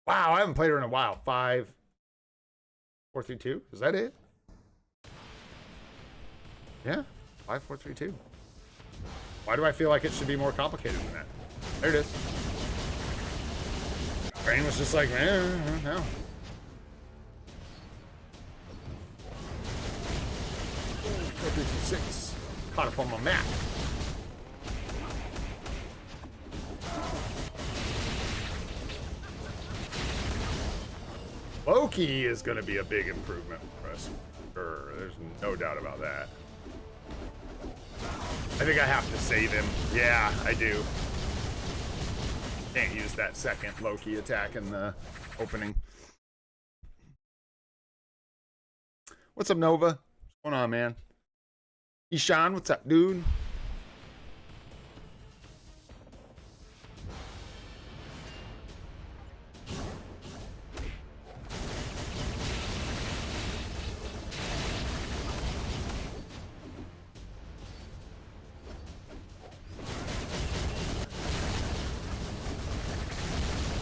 Wow, I haven't played her in a while. 5, 4, 3, 2. Is that it? Yeah, 5, 4, 3, 2. Why do I feel like it should be more complicated than that? There it is. Brain was just like, no. 4, 3, 2, 6. Caught up on my map. Loki is going to be a big improvement for us. Sure, there's no doubt about that. I think I have to save him. Yeah, I do. Can't use that second Loki attack in the opening. What's up, Nova? What's going on, man? Ishan, what's up, dude?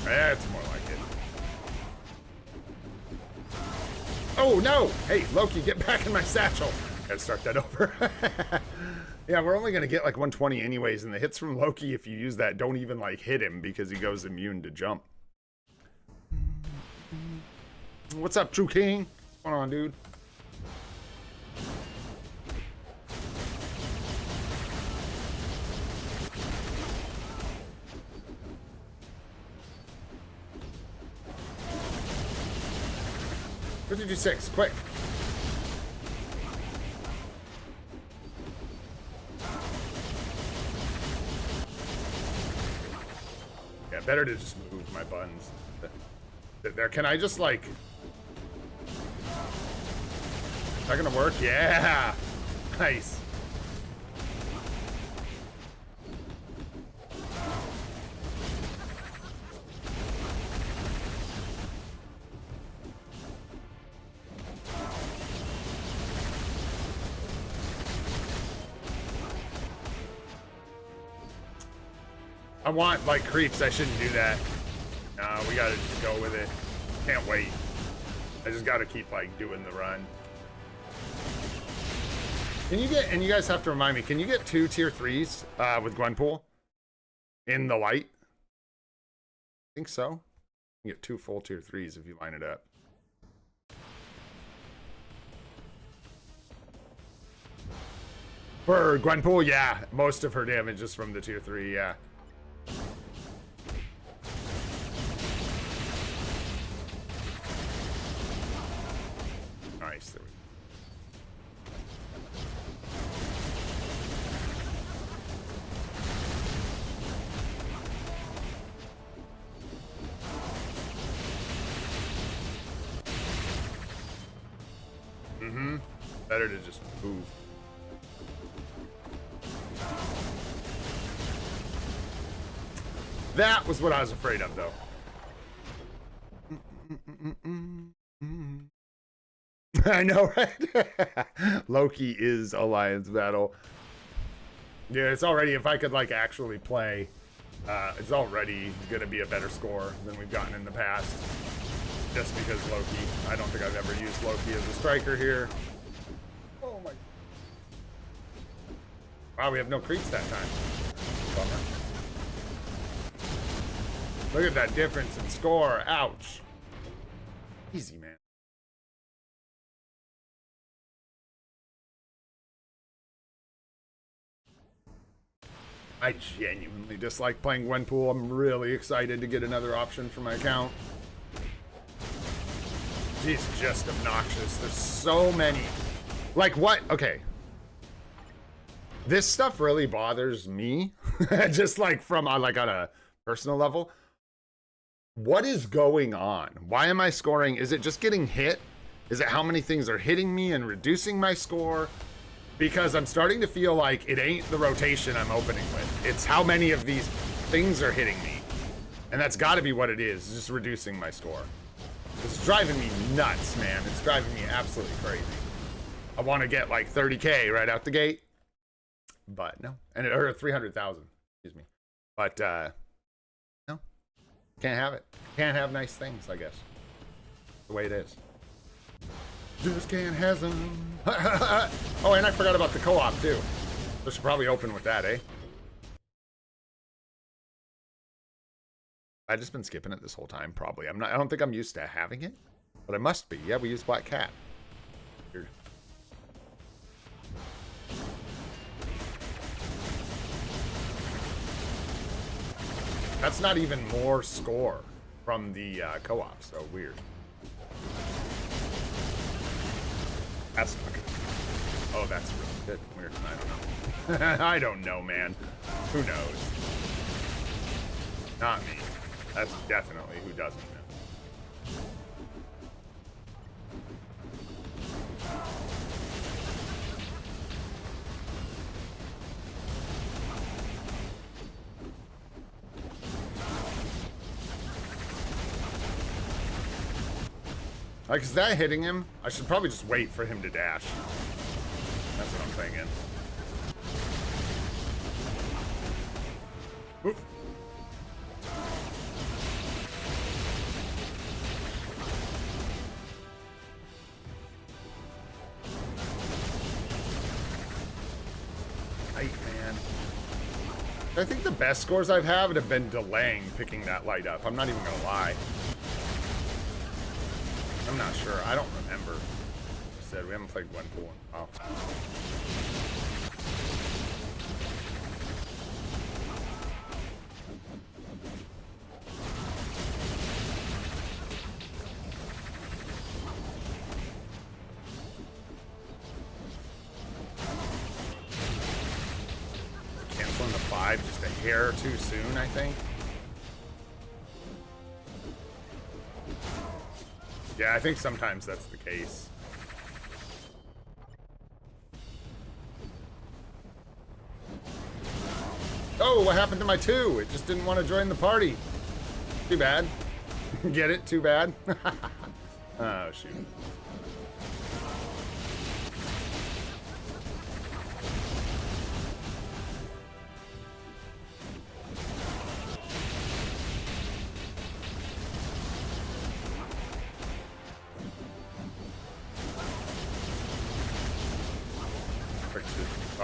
That's more like it. Oh, no! Hey, Loki, get back in my satchel. Gotta start that over. Yeah, we're only gonna get like 120 anyways, and the hits from Loki, if you use that, don't even like hit him because he goes immune to jump. What's up, True King? What's going on, dude? What did you 6? Quick. Yeah, better to just move my buttons. There, can I just like... Is that gonna work? Yeah! Nice. I want, like, creeps. I shouldn't do that. No, we gotta just go with it. Can't wait. I just gotta keep, like, doing the run. Can you get, and you guys have to remind me, can you get 2 tier 3s with Gwenpool in the light? I think so. You get 2 full tier 3s if you line it up. For Gwenpool, yeah. Most of her damage is from the tier 3, yeah. Nice, there we go. Better to just move. That was what I was afraid of, though. I know, right? Loki is Alliance Battle. Yeah, it's already, if I could, like, actually play, it's already gonna be a better score than we've gotten in the past. Just because Loki. I don't think I've ever used Loki as a striker here. Oh my. Wow, we have no creeps that time. Bummer. Look at that difference in score. Ouch. Easy, man. I genuinely dislike playing Gwenpool. I'm really excited to get another option for my account. She's just obnoxious. There's so many. Like what? Okay. This stuff really bothers me. Just like from like on a personal level. What is going on? Why am I scoring? Is it just getting hit? Is it how many things are hitting me and reducing my score? Because I'm starting to feel like it ain't the rotation I'm opening with. It's how many of these things are hitting me. And that's got to be what it is. Just reducing my score. It's driving me nuts, man. It's driving me absolutely crazy. I want to get like 30K right out the gate. But no. And it hurt 300,000. Excuse me. But no. Can't have it. Can't have nice things, I guess. The way it is. Just can't have them. Oh, and I forgot about the co-op too. I should probably open with that, eh? I've just been skipping it this whole time, probably. I don't think I'm used to having it, but I must be. Yeah, we use Black Cat. Weird. That's not even more score from the co-op, so weird. That's not good. Oh, that's really good. Weird. I don't know. I don't know, man. Who knows? Not me. That's definitely who doesn't know. Like, is that hitting him? I should probably just wait for him to dash. That's what I'm thinking. Oof. Light, man. I think the best scores I've had have been delaying picking that light up. I'm not even gonna lie. I'm not sure. I don't remember. Like I said, we haven't played Gwenpool in a while. Canceling the 5 just a hair too soon, I think. Yeah, I think sometimes that's the case. Oh, what happened to my 2? It just didn't want to join the party. Too bad. Get it? Too bad? Oh, shoot.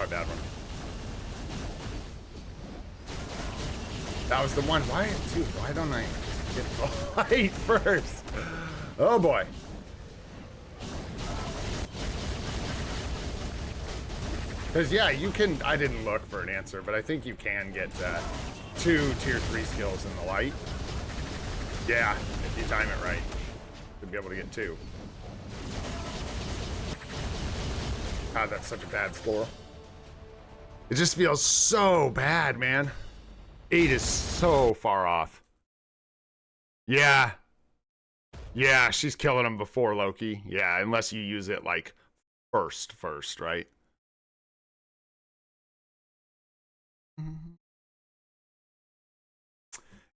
Oh, bad one. That was the one. Why, dude, why don't I just get the light first? Oh, boy. Because, yeah, you can... I didn't look for an answer, but I think you can get 2 tier 3 skills in the light. Yeah, if you time it right. You'll be able to get 2. God, that's such a bad score. It just feels so bad, man. 8 is so far off. Yeah. Yeah, she's killing him before Loki. Yeah, unless you use it, like, first, right?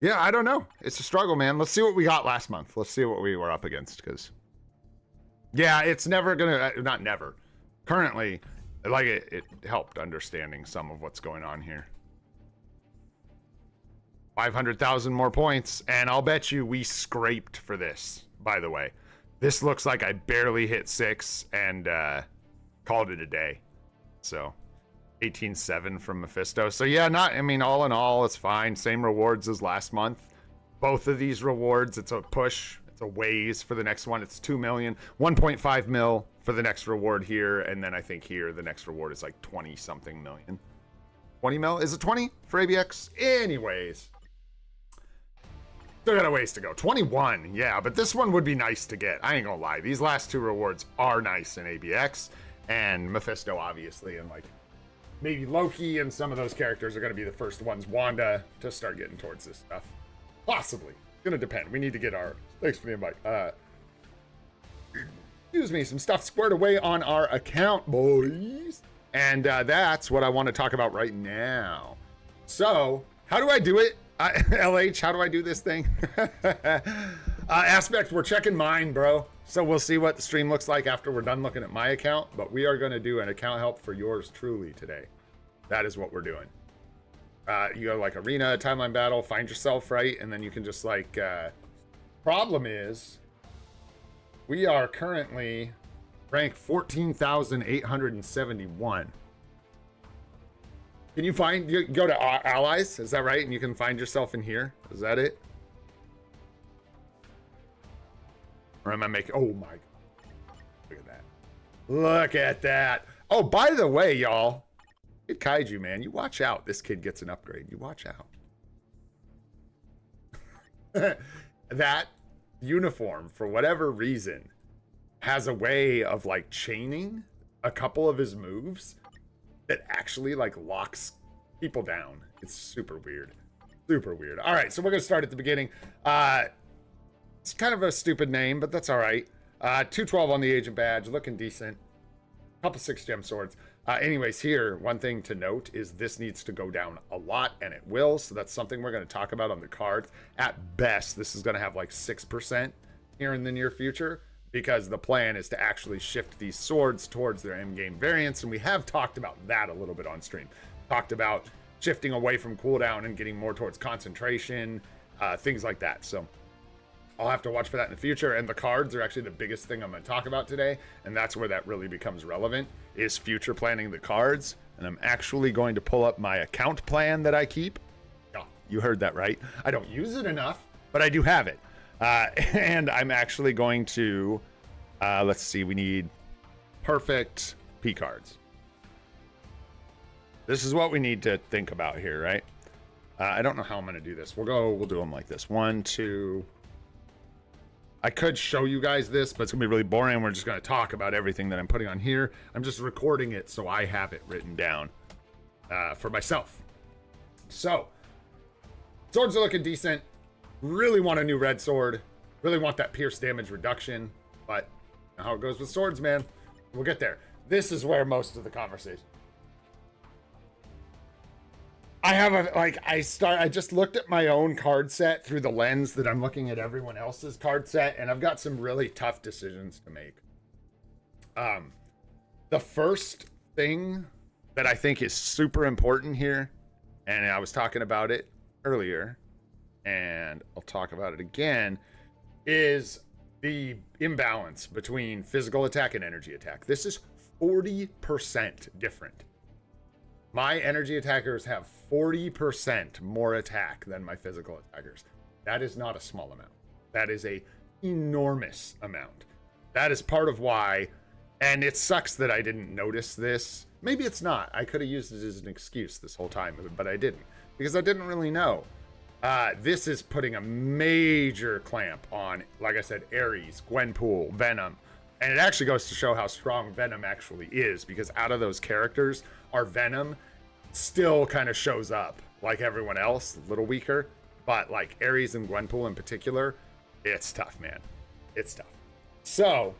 Yeah, I don't know. It's a struggle, man. Let's see what we got last month. Let's see what we were up against, because... Yeah, it's never gonna... Not never. Currently, like, it helped understanding some of what's going on here. 500,000 more points, and I'll bet you we scraped for this, by the way. This looks like I barely hit 6 and called it a day. So, 18.7 from Mephisto. So yeah, I mean, all in all, it's fine. Same rewards as last month. Both of these rewards, it's a push. It's a ways for the next one. It's 2 million. 1.5 mil for the next reward here, and then I think here, the next reward is like 20-something million. 20 mil? Is it 20 for ABX? Anyways. Still got a ways to go. 21, yeah, but this one would be nice to get. I ain't gonna lie. These last 2 rewards are nice in ABX, and Mephisto, obviously, and like maybe Loki and some of those characters are gonna be the first ones. Wanda to start getting towards this stuff. Possibly. Gonna depend. We need to get our... Thanks for the invite. Excuse me, some stuff squared away on our account, boys. And that's what I want to talk about right now. So, how do I do it? LH, how do I do this thing? Aspect, we're checking mine, bro. So we'll see what the stream looks like after we're done looking at my account. But we are going to do an account help for yours truly today. That is what we're doing. You go like arena, timeline battle, find yourself, right? And then you can just like... problem is, we are currently ranked 14,871. Can you find, you go to allies, is that right? And you can find yourself in here. Is that it? Or am I making, oh my, look at that. Look at that. Oh, by the way, y'all, Kid Kaiju, man, you watch out. This kid gets an upgrade. You watch out. That uniform, for whatever reason, has a way of like chaining a couple of his moves that actually like locks people down. It's super weird. Super weird. All right, so we're gonna start at the beginning. It's kind of a stupid name, but that's all right. 212 on the agent badge, looking decent. Couple 6-gem swords. Anyways, here, one thing to note is this needs to go down a lot, and it will, so that's something we're going to talk about on the cards. At best, this is going to have like 6% here in the near future, because the plan is to actually shift these swords towards their endgame variants, and we have talked about that a little bit on stream. Talked about shifting away from cooldown and getting more towards concentration, things like that. So I'll have to watch for that in the future, and the cards are actually the biggest thing I'm going to talk about today, and that's where that really becomes relevant, is future planning the cards. And I'm actually going to pull up my account plan that I keep. Yeah, you heard that right. I don't use it enough, but I do have it. And I'm actually going to, let's see, we need perfect P cards. This is what we need to think about here, right? I don't know how I'm going to do this. We'll do them like this. 1, 2... I could show you guys this, but it's gonna be really boring. We're just gonna talk about everything that I'm putting on here. I'm just recording it so I have it written down for myself. So, swords are looking decent. Really want a new red sword. Really want that pierce damage reduction, but you know how it goes with swords, man. We'll get there. This is where most of the conversation. I have a, like, I just looked at my own card set through the lens that I'm looking at everyone else's card set, and I've got some really tough decisions to make. The first thing that I think is super important here, and I was talking about it earlier, and I'll talk about it again, is the imbalance between physical attack and energy attack. This is 40% different My energy attackers have 40% more attack than my physical attackers. That is not a small amount. That is a enormous amount. That is part of why, and it sucks that I didn't notice this. Maybe it's not. I could have used it as an excuse this whole time, but I didn't, because I didn't really know. This is putting a major clamp on, like I said, Ares, Gwenpool, Venom. And it actually goes to show how strong Venom actually is, because out of those characters, our Venom still kind of shows up like everyone else, a little weaker. But like Ares and Gwenpool in particular, it's tough, man. It's tough. So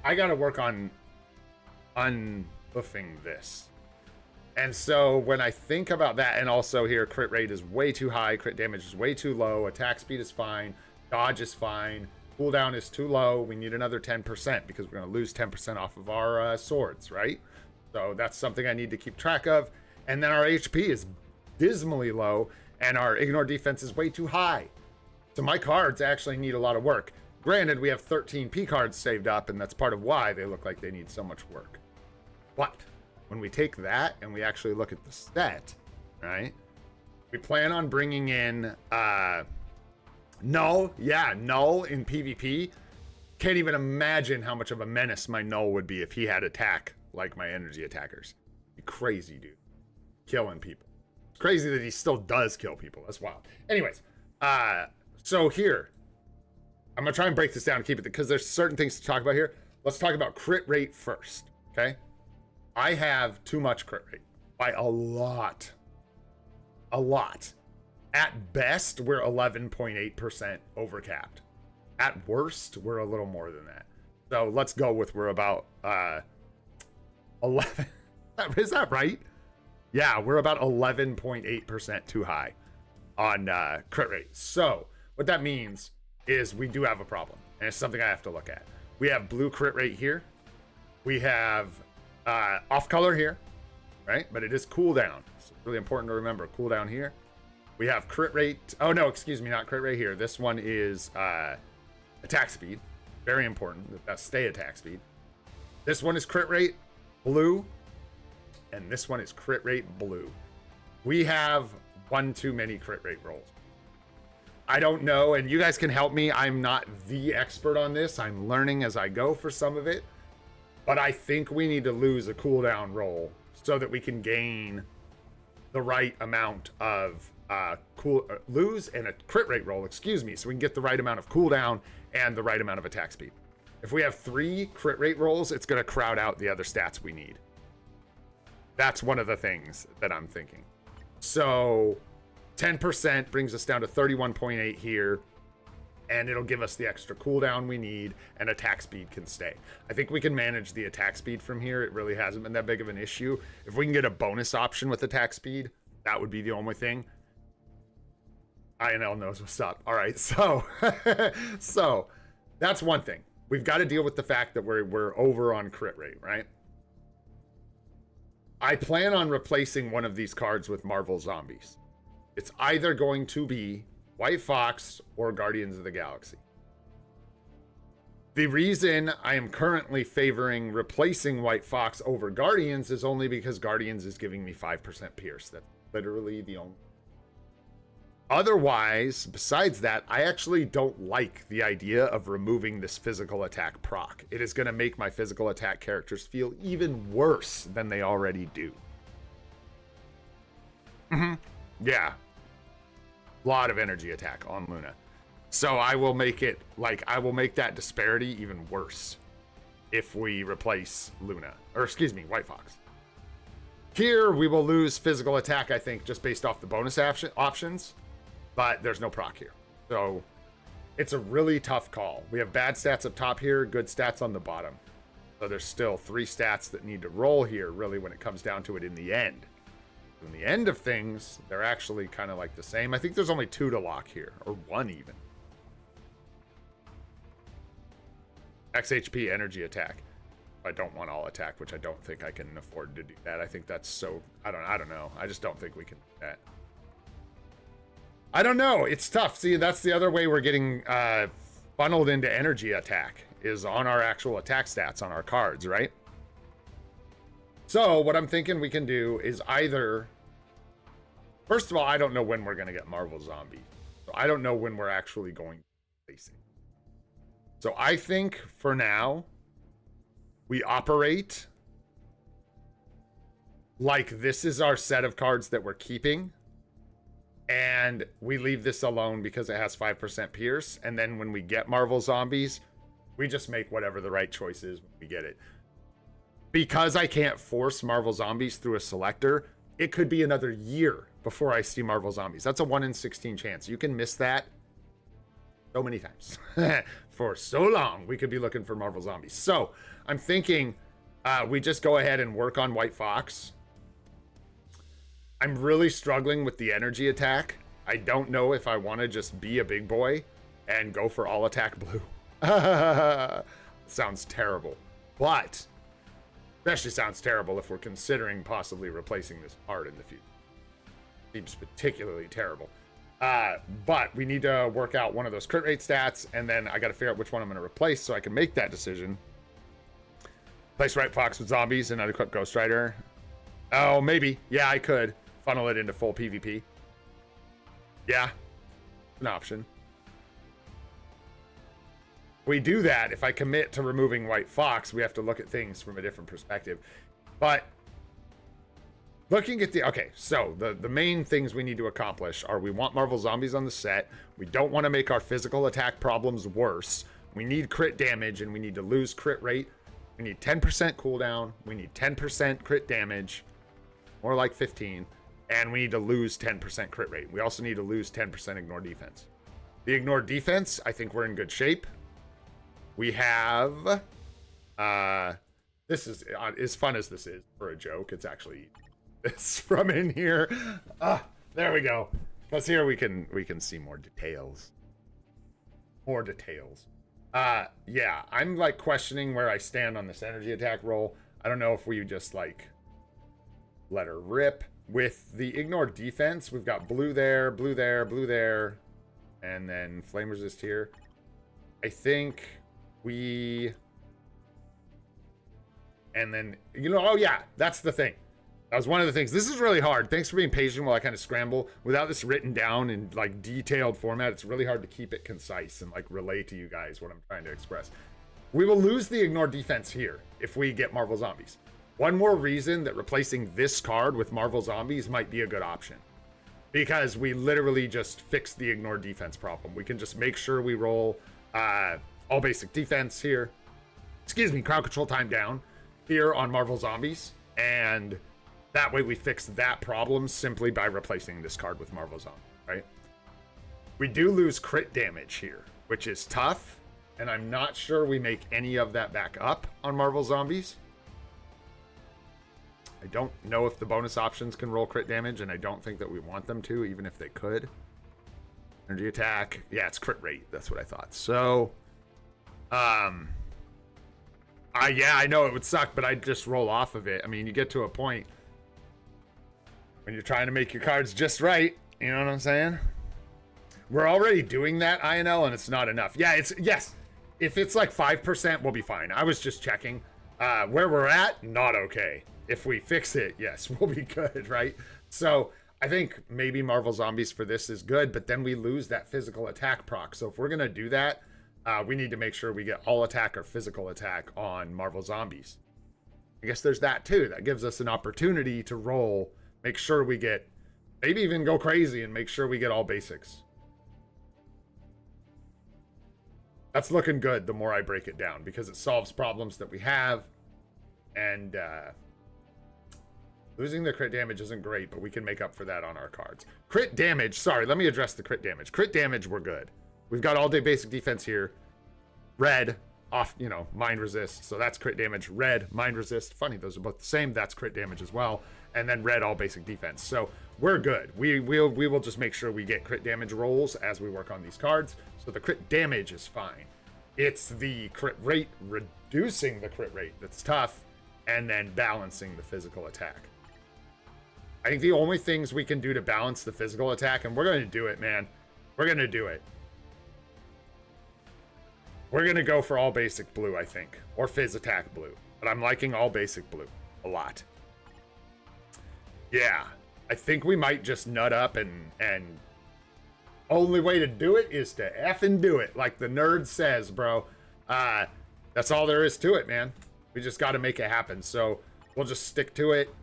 I got to work on unbuffing this. And so when I think about that, and also here, crit rate is way too high, crit damage is way too low, attack speed is fine, dodge is fine, cooldown is too low, we need another 10% because we're going to lose 10% off of our swords, right? So that's something I need to keep track of. And then our HP is dismally low, and our ignore defense is way too high. So my cards actually need a lot of work. Granted, we have 13 P cards saved up, and that's part of why they look like they need so much work. But when we take that and we actually look at the stat, right? We plan on bringing in Null. Yeah, Null in PvP. Can't even imagine how much of a menace my Null would be if he had attack like my energy attackers. Be crazy, dude. Killing people. It's crazy that he still does kill people. That's wild. Anyways, so here, I'm gonna try and break this down and keep it, because there's certain things to talk about here. Let's talk about crit rate first, okay? I have too much crit rate by a lot. A lot. At best, we're 11.8% overcapped. At worst, we're a little more than that. So let's go with we're about 11. Is that right? Yeah, we're about 11.8% too high on crit rate. So what that means is we do have a problem, and it's something I have to look at. We have blue crit rate here. We have off color here, right? But it is cooldown. It's really important to remember cooldown here. We have crit rate. Oh no, excuse me, not crit rate here. This one is attack speed. Very important that stay attack speed. This one is crit rate blue, and this one is crit rate blue. We have one too many crit rate rolls. I don't know, and you guys can help me. I'm not the expert on this. I'm learning as I go for some of it. But I think we need to lose a cooldown roll so that we can gain the right amount of lose and a crit rate roll, excuse me, so we can get the right amount of cooldown and the right amount of attack speed. If we have 3 crit rate rolls, it's going to crowd out the other stats we need. That's one of the things that I'm thinking. So 10% brings us down to 31.8 here, and it'll give us the extra cooldown we need, and attack speed can stay. I think we can manage the attack speed from here. It really hasn't been that big of an issue. If we can get a bonus option with attack speed, that would be the only thing. INL knows what's up. All right, so so that's one thing. We've got to deal with the fact that we're over on crit rate, right? I plan on replacing one of these cards with Marvel Zombies. It's either going to be White Fox or Guardians of the Galaxy. The reason I am currently favoring replacing White Fox over Guardians is only because Guardians is giving me 5% Pierce. That's literally the only. Otherwise, besides that, I actually don't like the idea of removing this physical attack proc. It is going to make my physical attack characters feel even worse than they already do. Yeah. A lot of energy attack on Luna. So I will make it, like, I will make that disparity even worse if we replace Luna. Or, excuse me, White Fox. Here, we will lose physical attack, I think, just based off the bonus options. But there's no proc here. So it's a really tough call. We have bad stats up top here, good stats on the bottom. So there's still 3 stats that need to roll here, really, when it comes down to it in the end. In the end of things, they're actually kind of like the same. I think there's only 2 to lock here, or 1 even. XHP energy attack. I don't want all attack, which I don't think I can afford to do that. I think that's so, I don't know. I just don't think we can do that. I don't know. It's tough. See, that's the other way we're getting funneled into energy attack, is on our actual attack stats on our cards, right? So what I'm thinking we can do is either, first of all, I don't know when we're going to get Marvel Zombie. So I don't know when we're actually going to place it. So I think for now, we operate like this is our set of cards that we're keeping. And we leave this alone because it has 5% Pierce. And then when we get Marvel Zombies, we just make whatever the right choice is when we get it. Because I can't force Marvel Zombies through a selector, it could be another year before I see Marvel Zombies. That's a 1 in 16 chance. You can miss that so many times. For so long, we could be looking for Marvel Zombies. So I'm thinking we just go ahead and work on White Fox. I'm really struggling with the energy attack. I don't know if I want to just be a big boy and go for all attack blue. Sounds terrible. But especially sounds terrible if we're considering possibly replacing this card in the future. Seems particularly terrible. But we need to work out one of those crit rate stats, and then I got to figure out which one I'm going to replace so I can make that decision. Place White Fox with zombies and unequip Ghost Rider. Oh, maybe. Yeah, I could funnel it into full PvP. Yeah, an option. We do that. If I commit to removing White Fox, we have to look at things from a different perspective. But looking at the, okay, so the main things we need to accomplish are we want Marvel Zombies on the set. We don't want to make our physical attack problems worse. We need crit damage, and we need to lose crit rate. We need 10% cooldown. We need 10% crit damage, more like 15. And we need to lose 10% crit rate. We also need to lose 10% ignore defense. The ignore defense, I think we're in good shape. We have, this is, as fun as this is for a joke, it's actually this from in here. There we go. Because here we can see more details. More details. Yeah, I'm like questioning where I stand on this energy attack roll. I don't know if we just like let her rip. With the ignore defense, we've got blue there, blue there, blue there, and then flame resist here. I think we, and then, you know, oh yeah, that's the thing. That was one of the things. This is really hard. Thanks for being patient while I kind of scramble. Without this written down in like detailed format, it's really hard to keep it concise and like relay to you guys what I'm trying to express. We will lose the ignore defense here if we get Marvel Zombies. One more reason that replacing this card with Marvel Zombies might be a good option. Because we literally just fix the ignore defense problem. We can just make sure we roll all basic defense here. Excuse me, crowd control time down here on Marvel Zombies. And that way we fix that problem simply by replacing this card with Marvel Zombies, right? We do lose crit damage here, which is tough. And I'm not sure we make any of that back up on Marvel Zombies. I don't know if the bonus options can roll crit damage, and I don't think that we want them to, even if they could. Energy attack. Yeah, it's crit rate. That's what I thought. So, yeah, I know it would suck, but I'd just roll off of it. I mean, you get to a point when you're trying to make your cards just right. You know what I'm saying? We're already doing that, INL, and it's not enough. Yeah, yes. If it's like 5%, we'll be fine. I was just checking. Where we're at, not okay. If we fix it, yes, we'll be good, right? So I think maybe Marvel Zombies for this is good, but then we lose that physical attack proc. So if we're going to do that, we need to make sure we get all attack or physical attack on Marvel Zombies. I guess there's that too. That gives us an opportunity to roll, make sure we get, maybe even go crazy and make sure we get all basics. That's looking good the more I break it down because it solves problems that we have. And losing the crit damage isn't great, but we can make up for that on our cards. Crit damage, sorry, let me address the crit damage. Crit damage, we're good. We've got all day basic defense here. Red, off, you know, mind resist. So that's crit damage. Red, mind resist. Funny, those are both the same. That's crit damage as well. And then red, all basic defense. So we're good. We will just make sure we get crit damage rolls as we work on these cards. So the crit damage is fine. It's the crit rate, reducing the crit rate that's tough, and then balancing the physical attack. I think the only things we can do to balance the physical attack, and we're going to do it, man. We're going to do it. We're going to go for all basic blue, I think. Or phys attack blue. But I'm liking all basic blue a lot. Yeah, I think we might just nut up and only way to do it is to effing do it, like the nerd says, bro. That's all there is to it, man. We just got to make it happen. So we'll just stick to it.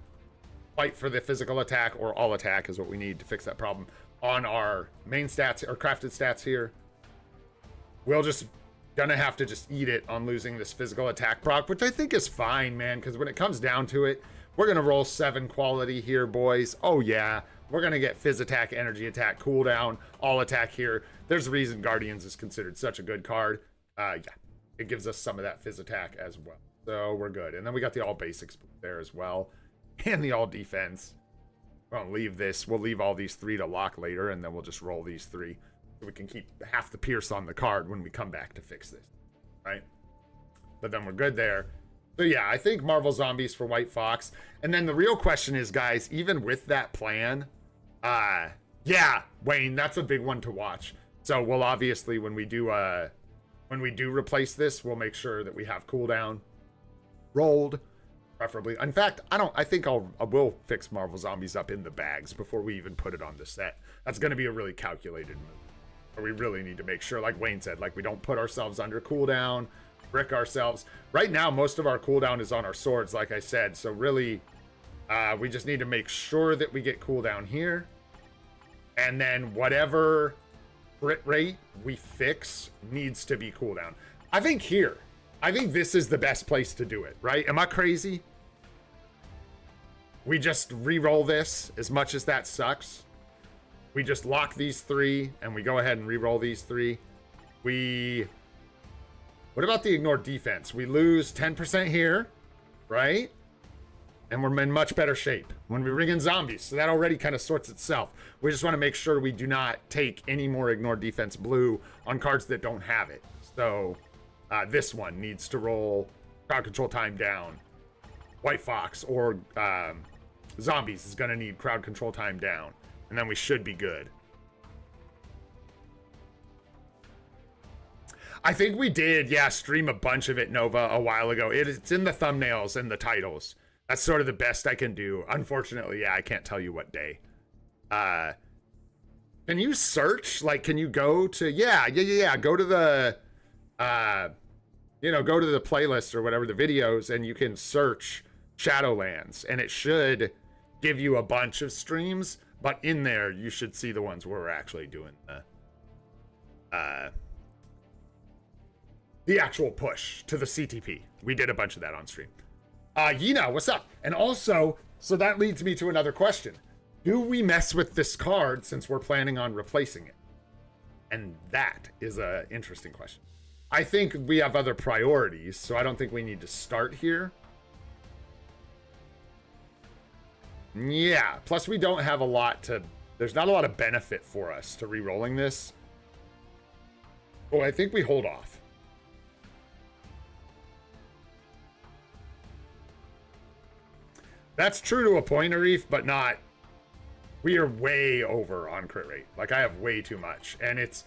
Fight for the physical attack, or all attack is what we need to fix that problem on our main stats or crafted stats here. We'll just gonna have to just eat it on losing this physical attack proc, which I think is fine, man, because when it comes down to it, we're gonna roll 7 quality here, boys. Oh yeah, we're gonna get phys attack, energy attack, cooldown, all attack here. There's a reason Guardians is considered such a good card. Yeah, it gives us some of that phys attack as well, so we're good. And then we got the all basics there as well, and the all defense. We'll leave this. We'll leave all these 3 to lock later, and then we'll just roll these 3. So we can keep half the pierce on the card when we come back to fix this, right? But then we're good there. So yeah, I think Marvel Zombies for White Fox. And then the real question is, guys, even with that plan, yeah, Wayne, that's a big one to watch. So we'll obviously, when we do replace this, we'll make sure that we have cooldown rolled. Preferably. In fact, I think I will fix Marvel Zombies up in the bags before we even put it on the set. That's going to be a really calculated move. Or we really need to make sure, like Wayne said, like we don't put ourselves under cooldown, brick ourselves. Right now, most of our cooldown is on our swords, like I said. So really, we just need to make sure that we get cooldown here. And then whatever crit rate we fix needs to be cooldown. I think this is the best place to do it, right? Am I crazy? We just re-roll this, as much as that sucks. We just lock these 3, and we go ahead and re-roll these 3. What about the ignore defense? We lose 10% here, right? And we're in much better shape when we bring in zombies. So that already kind of sorts itself. We just want to make sure we do not take any more ignore defense blue on cards that don't have it. So this one needs to roll crowd control time down. White Fox or Zombies is going to need crowd control time down. And then we should be good. I think we did, yeah, stream a bunch of it, Nova, a while ago. It's in the thumbnails and the titles. That's sort of the best I can do. Unfortunately, yeah, I can't tell you what day. Can you search? Like, can you go to... Yeah. Go to the... go to the playlist or whatever, the videos, and you can search Shadowlands, and it should give you a bunch of streams, but in there you should see the ones where we're actually doing the actual push to the CTP. We did a bunch of that on stream. Yina, what's up? And also, so that leads me to another question. Do we mess with this card since we're planning on replacing it? And that is an interesting question. I think we have other priorities, so I don't think we need to start here. Yeah, plus we don't have a lot to... There's not a lot of benefit for us to re-rolling this. Oh, I think we hold off. That's true to a point, Arif, but not... We are way over on crit rate. Like, I have way too much. And it's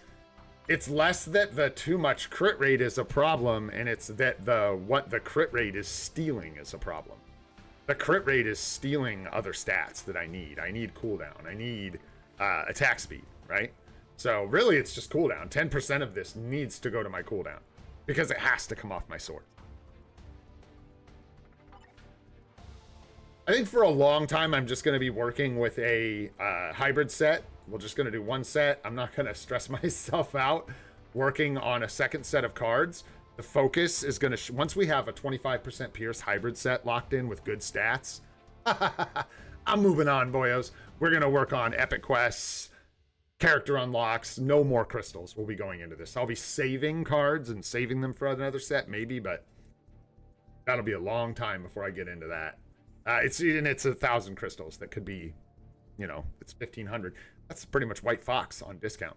less that the too much crit rate is a problem, and it's that what the crit rate is stealing is a problem. The crit rate is stealing other stats that I need. I need cooldown. I need attack speed, right? So really, it's just cooldown. 10% of this needs to go to my cooldown because it has to come off my sword. I think for a long time, I'm just going to be working with a hybrid set. We're just going to do one set. I'm not going to stress myself out working on a second set of cards. The focus is going to... Once we have a 25% Pierce hybrid set locked in with good stats, I'm moving on, boyos. We're going to work on epic quests, character unlocks, no more crystals will be going into this. I'll be saving cards and saving them for another set, maybe, but that'll be a long time before I get into that. It's 1,000 crystals. That could be, it's 1,500. That's pretty much White Fox on discount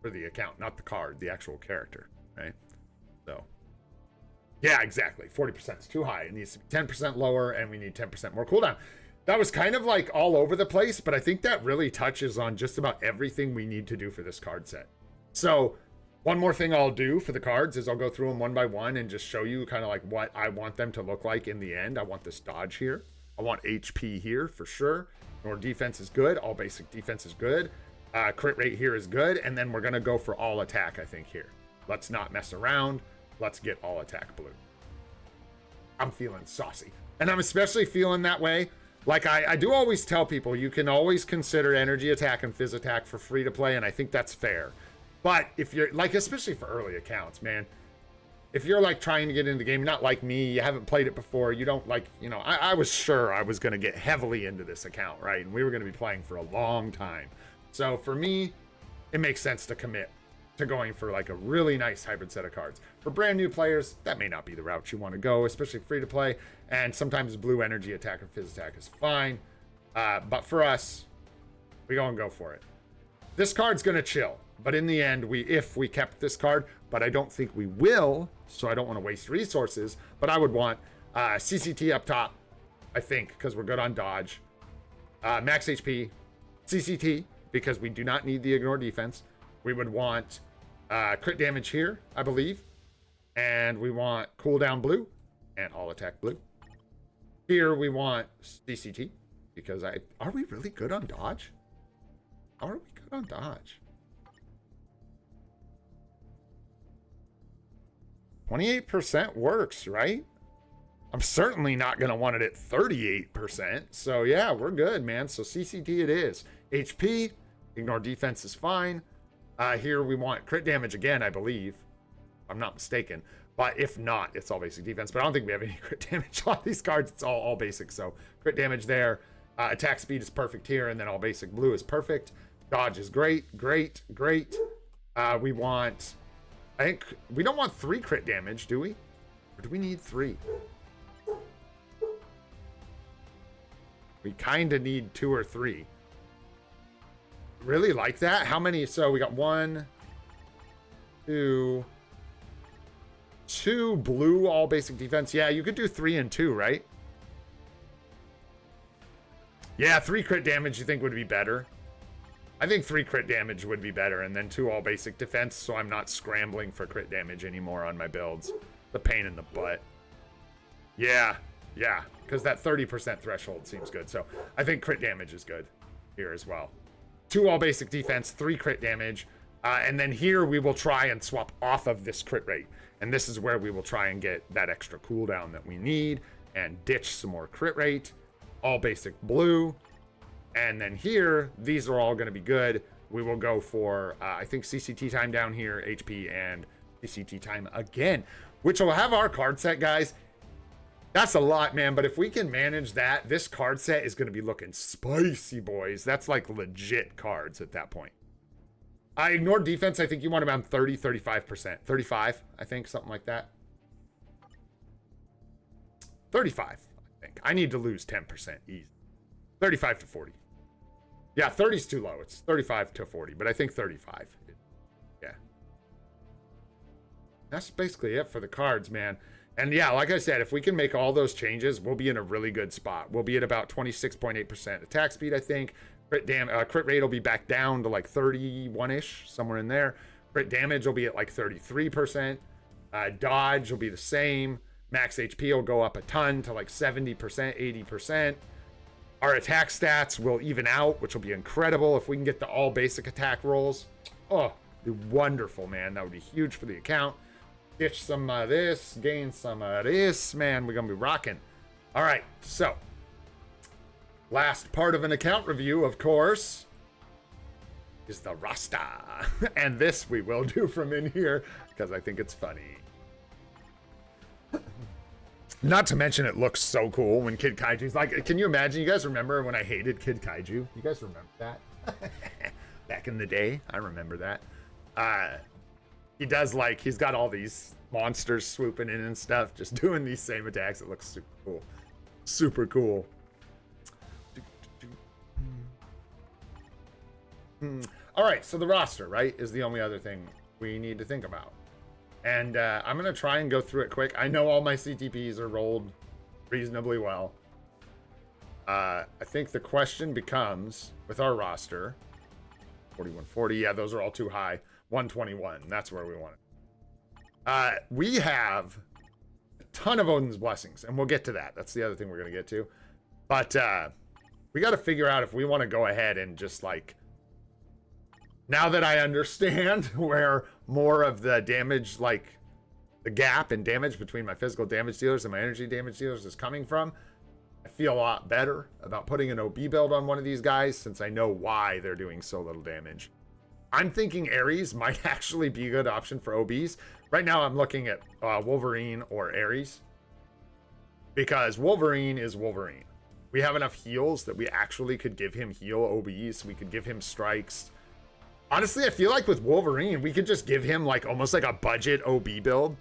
for the account, not the card, the actual character, right? So, yeah, exactly. 40% is too high. It needs to be 10% lower, and we need 10% more cooldown. That was kind of like all over the place, but I think that really touches on just about everything we need to do for this card set. So, one more thing I'll do for the cards is I'll go through them one by one and just show you kind of like what I want them to look like in the end. I want this dodge here. I want HP here for sure. Ignore defense is good. All basic defense is good. Crit rate here is good. And then we're going to go for all attack, I think, here. Let's not mess around. Let's get all attack blue. I'm feeling saucy. And I'm especially feeling that way. Like I do always tell people, you can always consider energy attack and phys attack for free to play. And I think that's fair. But if you're like, especially for early accounts, man, if you're like trying to get into the game, not like me, you haven't played it before, you don't like, you know, I was sure I was going to get heavily into this account, right? And we were going to be playing for a long time. So for me, it makes sense to commit to going for like a really nice hybrid set of cards. For brand new players, that may not be the route you want to go, especially free to play. And sometimes blue energy attack or phys attack is fine. But for us, we go for it. This card's going to chill. But in the end, if we kept this card, but I don't think we will, so I don't want to waste resources. But I would want CCT up top, I think, because we're good on dodge. Max HP, CCT, because we do not need the ignore defense. We would want crit damage here, I believe. And we want cooldown blue and all attack blue. Here we want CCT, because are we really good on dodge? Are we good on dodge? 28% works, right? I'm certainly not going to want it at 38%. So yeah, we're good, man. So CCT it is. HP, ignore defense is fine. Here we want crit damage again, I believe. If I'm not mistaken. But if not, it's all basic defense. But I don't think we have any crit damage on these cards. It's all basic. So crit damage there. Attack speed is perfect here. And then all basic blue is perfect. Dodge is great. We want... I think we don't want 3 crit damage, do we? Or do we need 3? We kind of need 2 or 3. Really like that? How many? So we got 1, 2 blue, all basic defense. Yeah, you could do 3 and 2, right? Yeah, 3 crit damage you think would be better? I think 3 crit damage would be better, and then 2 all basic defense, so I'm not scrambling for crit damage anymore on my builds. The pain in the butt. Yeah, because that 30% threshold seems good. So I think crit damage is good here as well. 2 all basic defense, 3 crit damage, and then here we will try and swap off of this crit rate. And this is where we will try and get that extra cooldown that we need and ditch some more crit rate. All basic blue. And then here, these are all going to be good. We will go for, I think, CCT time down here, HP, and CCT time again, which will have our card set, guys. That's a lot, man. But if we can manage that, this card set is going to be looking spicy, boys. That's like legit cards at that point. I ignored defense. I think you want around 30, 35%. 35, I think, something like that. 35, I think. I need to lose 10% easy. 35 to 40. Yeah, 30 is too low. It's 35 to 40, but I think 35. Yeah. That's basically it for the cards, man. And yeah, like I said, if we can make all those changes, we'll be in a really good spot. We'll be at about 26.8% attack speed, I think. Crit rate will be back down to like 31-ish, somewhere in there. Crit damage will be at like 33%. Dodge will be the same. Max HP will go up a ton to like 70%, 80%. Our attack stats will even out, which will be incredible if we can get the all basic attack rolls. Oh, be wonderful, man. That would be huge for the account. Ditch some of this, gain some of this. Man, we're going to be rocking. All right, so last part of an account review, of course, is the roster. And this we will do from in here because I think it's funny. Not to mention it looks so cool when Kid Kaiju's like, can you imagine? You guys remember when I hated Kid Kaiju? You guys remember that? Back in the day, I remember that. He does like, he's got all these monsters swooping in and stuff, just doing these same attacks. It looks super cool. Super cool. All right, so the roster, right, is the only other thing we need to think about. And I'm going to try and go through it quick. I know all my CTPs are rolled reasonably well. I think the question becomes, with our roster, 4140, yeah, those are all too high. 121, that's where we want it. We have a ton of Odin's Blessings, and we'll get to that. That's the other thing we're going to get to. But we got to figure out if we want to go ahead and just like, now that I understand where more of the damage, like the gap in damage between my physical damage dealers and my energy damage dealers is coming from, I feel a lot better about putting an OB build on one of these guys since I know why they're doing so little damage. I'm thinking Ares might actually be a good option for OBs. Right now I'm looking at Wolverine or Ares because Wolverine is Wolverine. We have enough heals that we actually could give him heal OBs. We could give him strikes. Honestly, I feel like with Wolverine, we could just give him like almost like a budget OB build.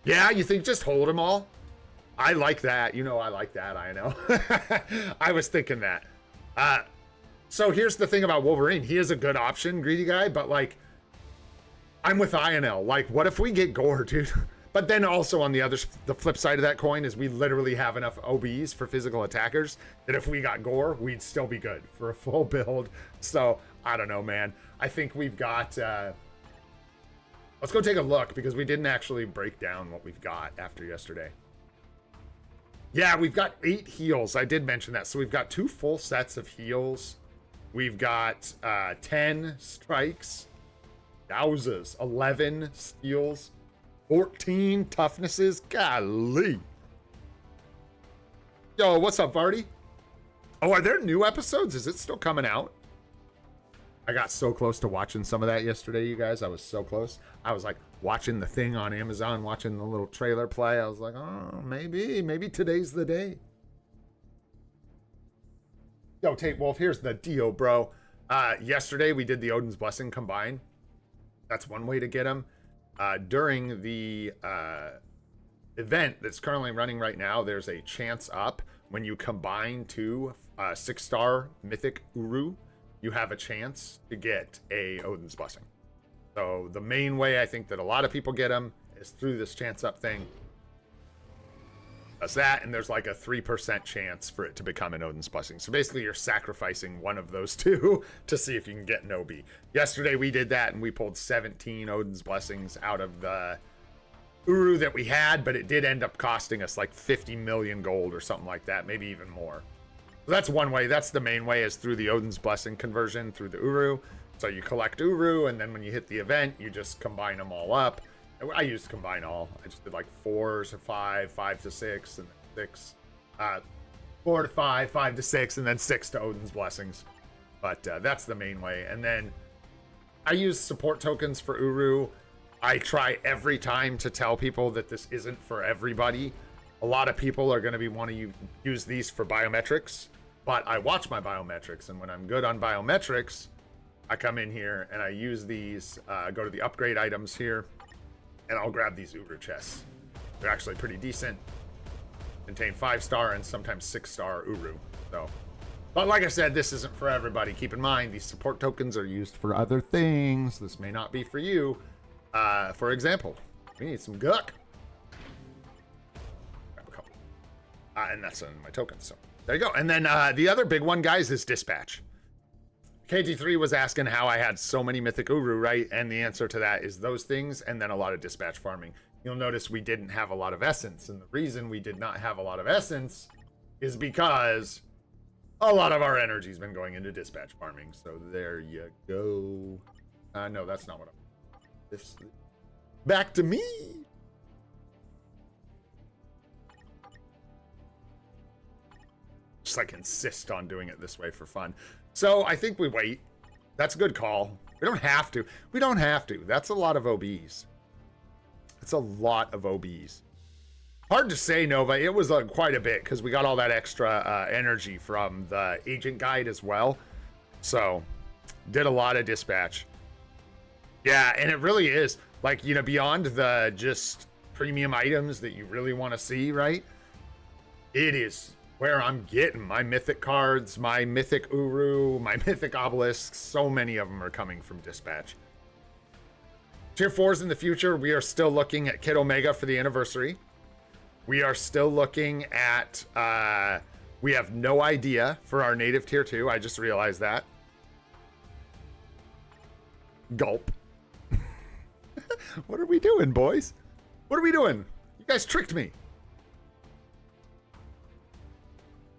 Yeah, you think just hold them all? I like that. You know, I like that. I know. I was thinking that. So here's the thing about Wolverine. He is a good option, greedy guy, but like, I'm with INL. Like, what if we get Gore, dude? But then also on the flip side of that coin is we literally have enough OBs for physical attackers that if we got Gore, we'd still be good for a full build. So I don't know, man. I think we've got, let's go take a look because we didn't actually break down what we've got after yesterday. Yeah, we've got 8 heals. I did mention that. So we've got 2 full sets of heals. We've got 10 strikes, yowzas, 11 steals, 14 toughnesses. Golly. Yo, what's up, Vardy? Oh, are there new episodes? Is it still coming out? I got so close to watching some of that yesterday, you guys. I was so close. I was like watching the thing on Amazon, watching the little trailer play. I was like, oh, maybe today's the day. Yo, Tate Wolf, here's the deal, bro. Yesterday we did the Odin's Blessing combine. That's one way to get him. During the event that's currently running right now, there's a chance up when you combine 2 6-star mythic Uru, you have a chance to get a Odin's Blessing. So the main way I think that a lot of people get them is through this chance up thing. That's that, and there's like a 3% chance for it to become an Odin's Blessing. So basically you're sacrificing one of those 2 to see if you can get an OB. Yesterday we did that and we pulled 17 Odin's Blessings out of the Uru that we had, but it did end up costing us like 50 million gold or something like that, maybe even more. So that's one way. That's the main way, is through the Odin's Blessing conversion through the Uru. So you collect Uru, and then when you hit the event, you just combine them all up. I used to combine all. I just did like 4 to 5, 5 to 6, and then 6. 4 to 5, 5 to 6, and then 6 to Odin's Blessings. But that's the main way. And then I use support tokens for Uru. I try every time to tell people that this isn't for everybody. A lot of people are going to be wanting to use these for biometrics, but I watch my biometrics, and when I'm good on biometrics, I come in here and I use these, go to the upgrade items here, and I'll grab these Uru chests. They're actually pretty decent. Contain 5-star and sometimes 6-star Uru. So, but like I said, this isn't for everybody. Keep in mind, these support tokens are used for other things. This may not be for you. For example, we need some Guck. Grab a couple. And that's in my tokens. So there you go. And then the other big one, guys, is Dispatch. KT3 was asking how I had so many Mythic Uru, right? And the answer to that is those things and then a lot of Dispatch farming. You'll notice we didn't have a lot of Essence. And the reason we did not have a lot of Essence is because a lot of our energy's been going into Dispatch farming. So there you go. No, that's not what I'm... This... Back to me! Just like insist on doing it this way for fun. So I think we wait. That's a good call. We don't have to. We don't have to. That's a lot of OBs. It's a lot of OBs. Hard to say, Nova. It was quite a bit because we got all that extra energy from the agent guide as well. So did a lot of dispatch. Yeah, and it really is like, you know, beyond the just premium items that you really want to see, right? It is where I'm getting my mythic cards, my mythic Uru, my mythic obelisks. So many of them are coming from dispatch. Tier 4s in the future, we are still looking at Kid Omega for the anniversary. We are still looking at, we have no idea for our native tier 2. I just realized that. Gulp. What are we doing, boys? What are we doing? You guys tricked me.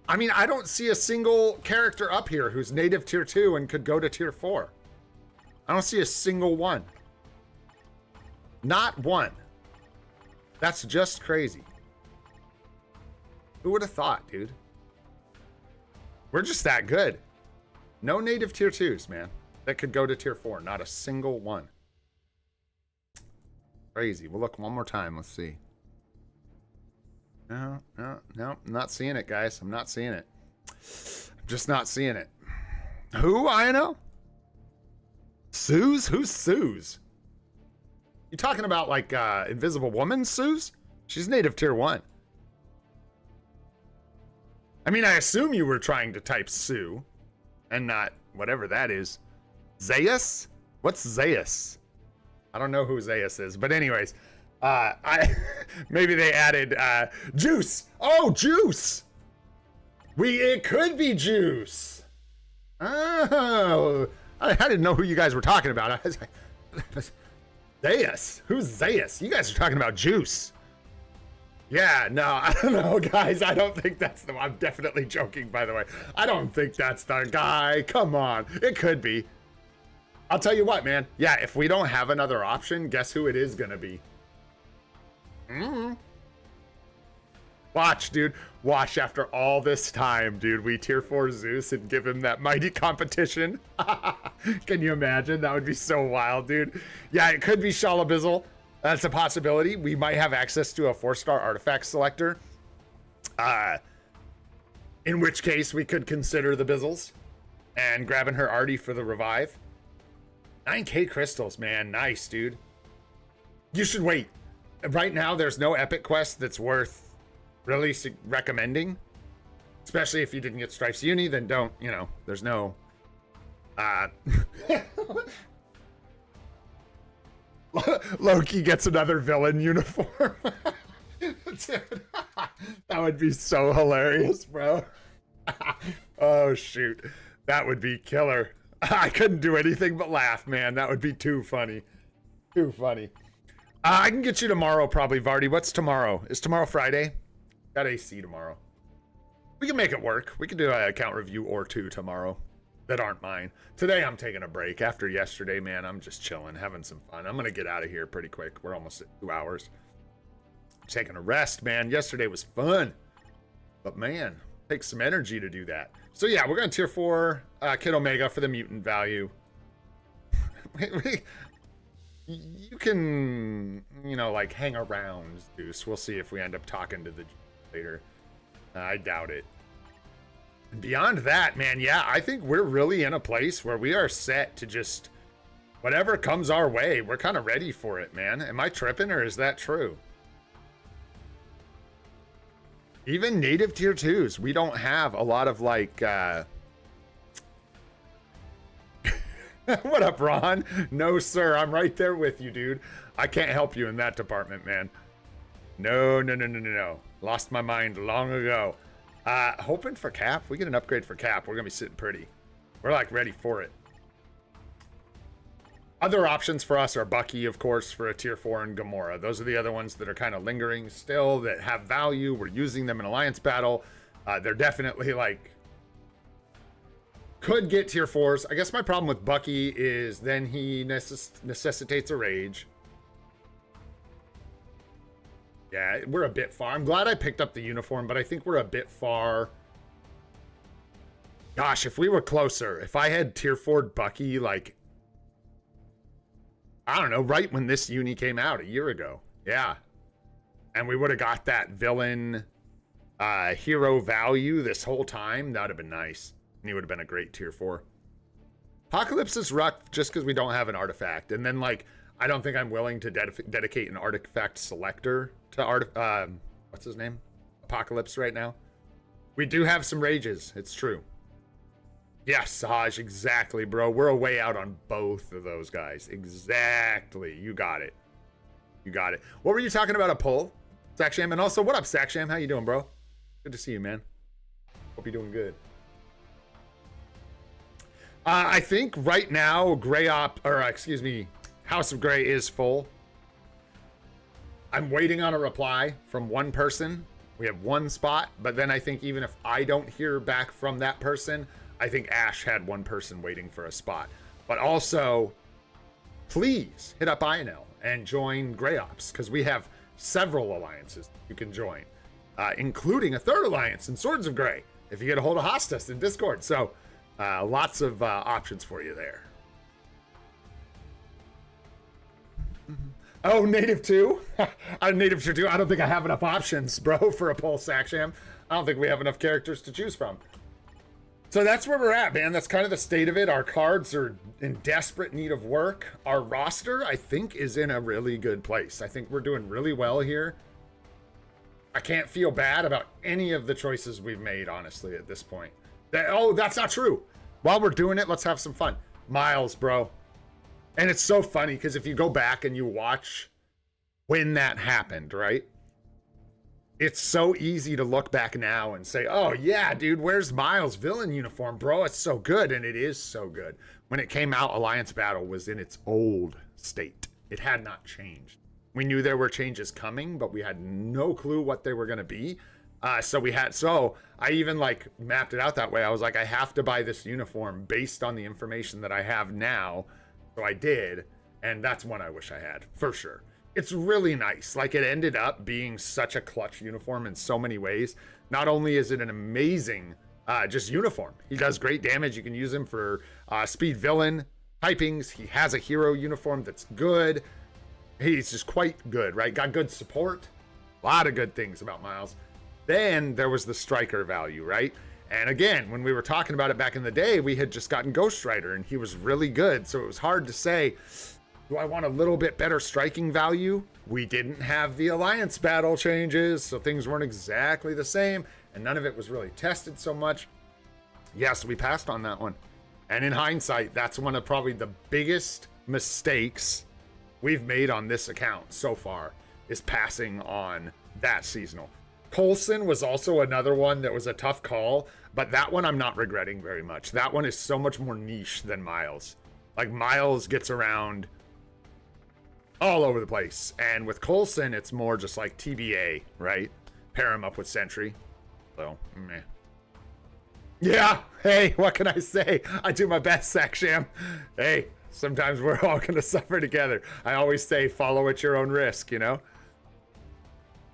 I mean, I don't see a single character up here who's native tier 2 and could go to tier 4. I don't see a single one. Not one. That's just crazy. Who would have thought, dude? We're just that good. No native tier 2s, man, that could go to tier 4. Not a single one. Crazy. We'll look one more time. Let's see. No, I'm not seeing it, guys. I'm not seeing it. I'm just not seeing it. Who? I know. Suze? Who's Suze? You talking about like Invisible Woman Suze? She's native tier 1. I mean, I assume you were trying to type Sue and not whatever that is. Zeus? What's Zeus? I don't know who Zeus is, but anyways, maybe they added Juice. Oh, Juice. It could be Juice. Oh, I didn't know who you guys were talking about. I was like, Zeus. Who's Zeus? You guys are talking about Juice. Yeah, no, I don't know, guys. I don't think that's the... I'm definitely joking, by the way. I don't think that's the guy. Come on. It could be. I'll tell you what, man. Yeah, if we don't have another option, guess who it is going to be? Watch, dude. Watch after all this time, dude. We tier 4 Zeus and give him that mighty competition. Can you imagine? That would be so wild, dude. Yeah, it could be Shalabizzle. That's a possibility. We might have access to a 4-star artifact selector. In which case we could consider the Bizzles and grabbing her Artie for the revive. 9k crystals, man. Nice, dude. You should wait. Right now, there's no epic quest that's worth really recommending. Especially if you didn't get Strife's Uni, then don't, you know, there's no... Loki gets another villain uniform. Dude, that would be so hilarious, bro. Oh, shoot. That would be killer. I couldn't do anything but laugh, man. That would be too funny. Too funny. I can get you tomorrow, probably, Vardy. What's tomorrow? Is tomorrow Friday? Got AC tomorrow. We can make it work. We can do an account review or two tomorrow that aren't mine. Today, I'm taking a break. After yesterday, man, I'm just chilling, having some fun. I'm going to get out of here pretty quick. We're almost at 2 hours. Taking a rest, man. Yesterday was fun. But, man, takes some energy to do that. So, yeah, we're going to tier 4 Kid Omega for the mutant value. You can, you know, like, hang around, Deuce. We'll see if we end up talking to the later. I doubt it. Beyond that, man, yeah, I think we're really in a place where we are set to just whatever comes our way. We're kind of ready for it, man. Am I tripping, or is that true? Even native tier 2s, we don't have a lot of like what up, Ron? No, sir, I'm right there with you, dude. I can't help you in that department, man. No. Lost my mind long ago. Hoping for Cap. We get an upgrade for Cap. We're gonna be sitting pretty. We're like ready for it. Other options for us are Bucky, of course, for a tier 4, and Gamora. Those are the other ones that are kind of lingering still, that have value. We're using them in Alliance Battle. They're definitely like could get tier 4s. I guess my problem with Bucky is then he necessitates a rage. Yeah, we're a bit far. I'm glad I picked up the uniform, but I think we're a bit far. Gosh, if we were closer, if I had tier 4 Bucky, like, I don't know, right when this uni came out a year ago. Yeah. And we would have got that villain hero value this whole time. That would have been nice. And he would have been a great tier 4. Apocalypse is rough just because we don't have an artifact. And then, like, I don't think I'm willing to dedicate an artifact selector to what's his name? Apocalypse right now. We do have some rages. It's true. Yes, Sahaj, exactly, bro. We're a way out on both of those guys. Exactly. You got it. You got it. What were you talking about, a pull? Saksham, and also, what up, Saksham? How you doing, bro? Good to see you, man. Hope you're doing good. I think right now, House of Grey is full. I'm waiting on a reply from one person We have one spot, but then I think even if I don't hear back from that person, I think Ash had one person waiting for a spot. But also, please hit up INL and join Grey Ops, because we have several alliances you can join, including a third alliance in Swords of Grey, if you get a hold of Hostas in Discord. So lots of options for you there. Oh, native 2? I'm native 2. I don't think I have enough options, bro, for a Pulse Aksham. I don't think we have enough characters to choose from. So that's where we're at, man. That's kind of the state of it. Our cards are in desperate need of work. Our roster, I think, is in a really good place. I think we're doing really well here. I can't feel bad about any of the choices we've made, honestly, at this point. That's not true. While we're doing it, let's have some fun. Miles, bro. And it's so funny because if you go back and you watch when that happened, right? It's so easy to look back now and say, oh yeah, dude, where's Miles' villain uniform, bro? It's so good. And it is so good. When it came out, Alliance Battle was in its old state. It had not changed. We knew there were changes coming, but we had no clue what they were going to be. So I even like mapped it out that way. I was like, I have to buy this uniform based on the information that I have now. So I did, and that's one I wish I had, for sure. It's really nice. Like, it ended up being such a clutch uniform in so many ways. Not only is it an amazing just uniform, he does great damage. You can use him for speed villain typings. He has a hero uniform that's good. He's just quite good, right? Got good support. A lot of good things about Miles. Then there was the striker value, right? And again, when we were talking about it back in the day, we had just gotten Ghost Rider, and he was really good. So it was hard to say, do I want a little bit better striking value? We didn't have the Alliance Battle changes, so things weren't exactly the same, and none of it was really tested so much. Yes, we passed on that one. And in hindsight, that's one of probably the biggest mistakes we've made on this account so far, is passing on that seasonal. Coulson was also another one that was a tough call, but that one I'm not regretting very much. That one is so much more niche than Miles. Like, Miles gets around all over the place, and with Coulson, it's more just like TBA, right? Pair him up with Sentry. So, meh. Yeah, hey, what can I say? I do my best, Saksham. Hey, sometimes we're all gonna suffer together. I always say, follow at your own risk, you know?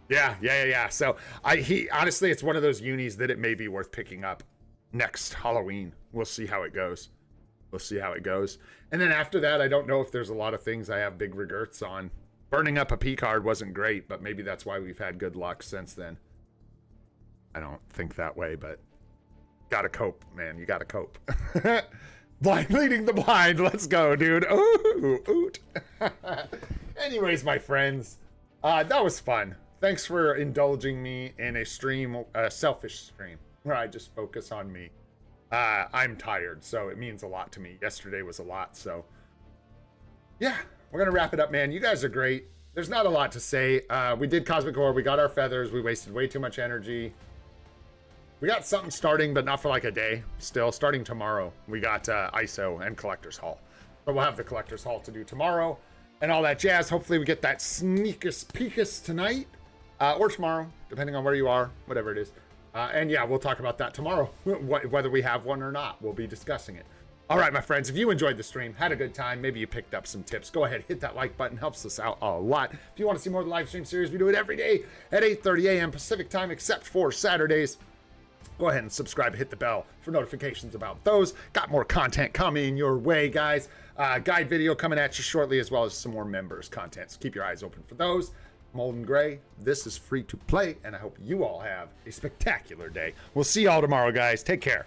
Yeah. So honestly, it's one of those unis that it may be worth picking up next Halloween. We'll see how it goes. And then after that, I don't know if there's a lot of things I have big regrets on. Burning up a P card wasn't great, but maybe that's why we've had good luck since then. I don't think that way, but gotta cope, man. You gotta cope. Blind leading the blind. Let's go, dude. Ooh, oot. Anyways, my friends, that was fun. Thanks for indulging me in a stream, a selfish stream, where I just focus on me. I'm tired, so it means a lot to me. Yesterday was a lot, so yeah, we're gonna wrap it up, man. You guys are great. There's not a lot to say. We did Cosmic Ore, we got our feathers, we wasted way too much energy. We got something starting, but not for like a day. Still, starting tomorrow, we got ISO and Collector's Hall. So we'll have the Collector's Hall to do tomorrow and all that jazz. Hopefully we get that sneakus peekus tonight. Or tomorrow, depending on where you are, whatever it is. And yeah, we'll talk about that tomorrow, whether we have one or not. We'll be discussing it. All right, my friends, if you enjoyed the stream, had a good time, maybe you picked up some tips, go ahead, hit that like button, helps us out a lot. If you want to see more of the live stream series, we do it every day at 8:30 a.m. Pacific time, except for Saturdays. Go ahead and subscribe, hit the bell for notifications about those. Got more content coming your way, guys. Guide video coming at you shortly, as well as some more members content. So keep your eyes open for those. Molten Gray, this is free to play, and I hope you all have a spectacular day. We'll see y'all tomorrow, guys. Take care.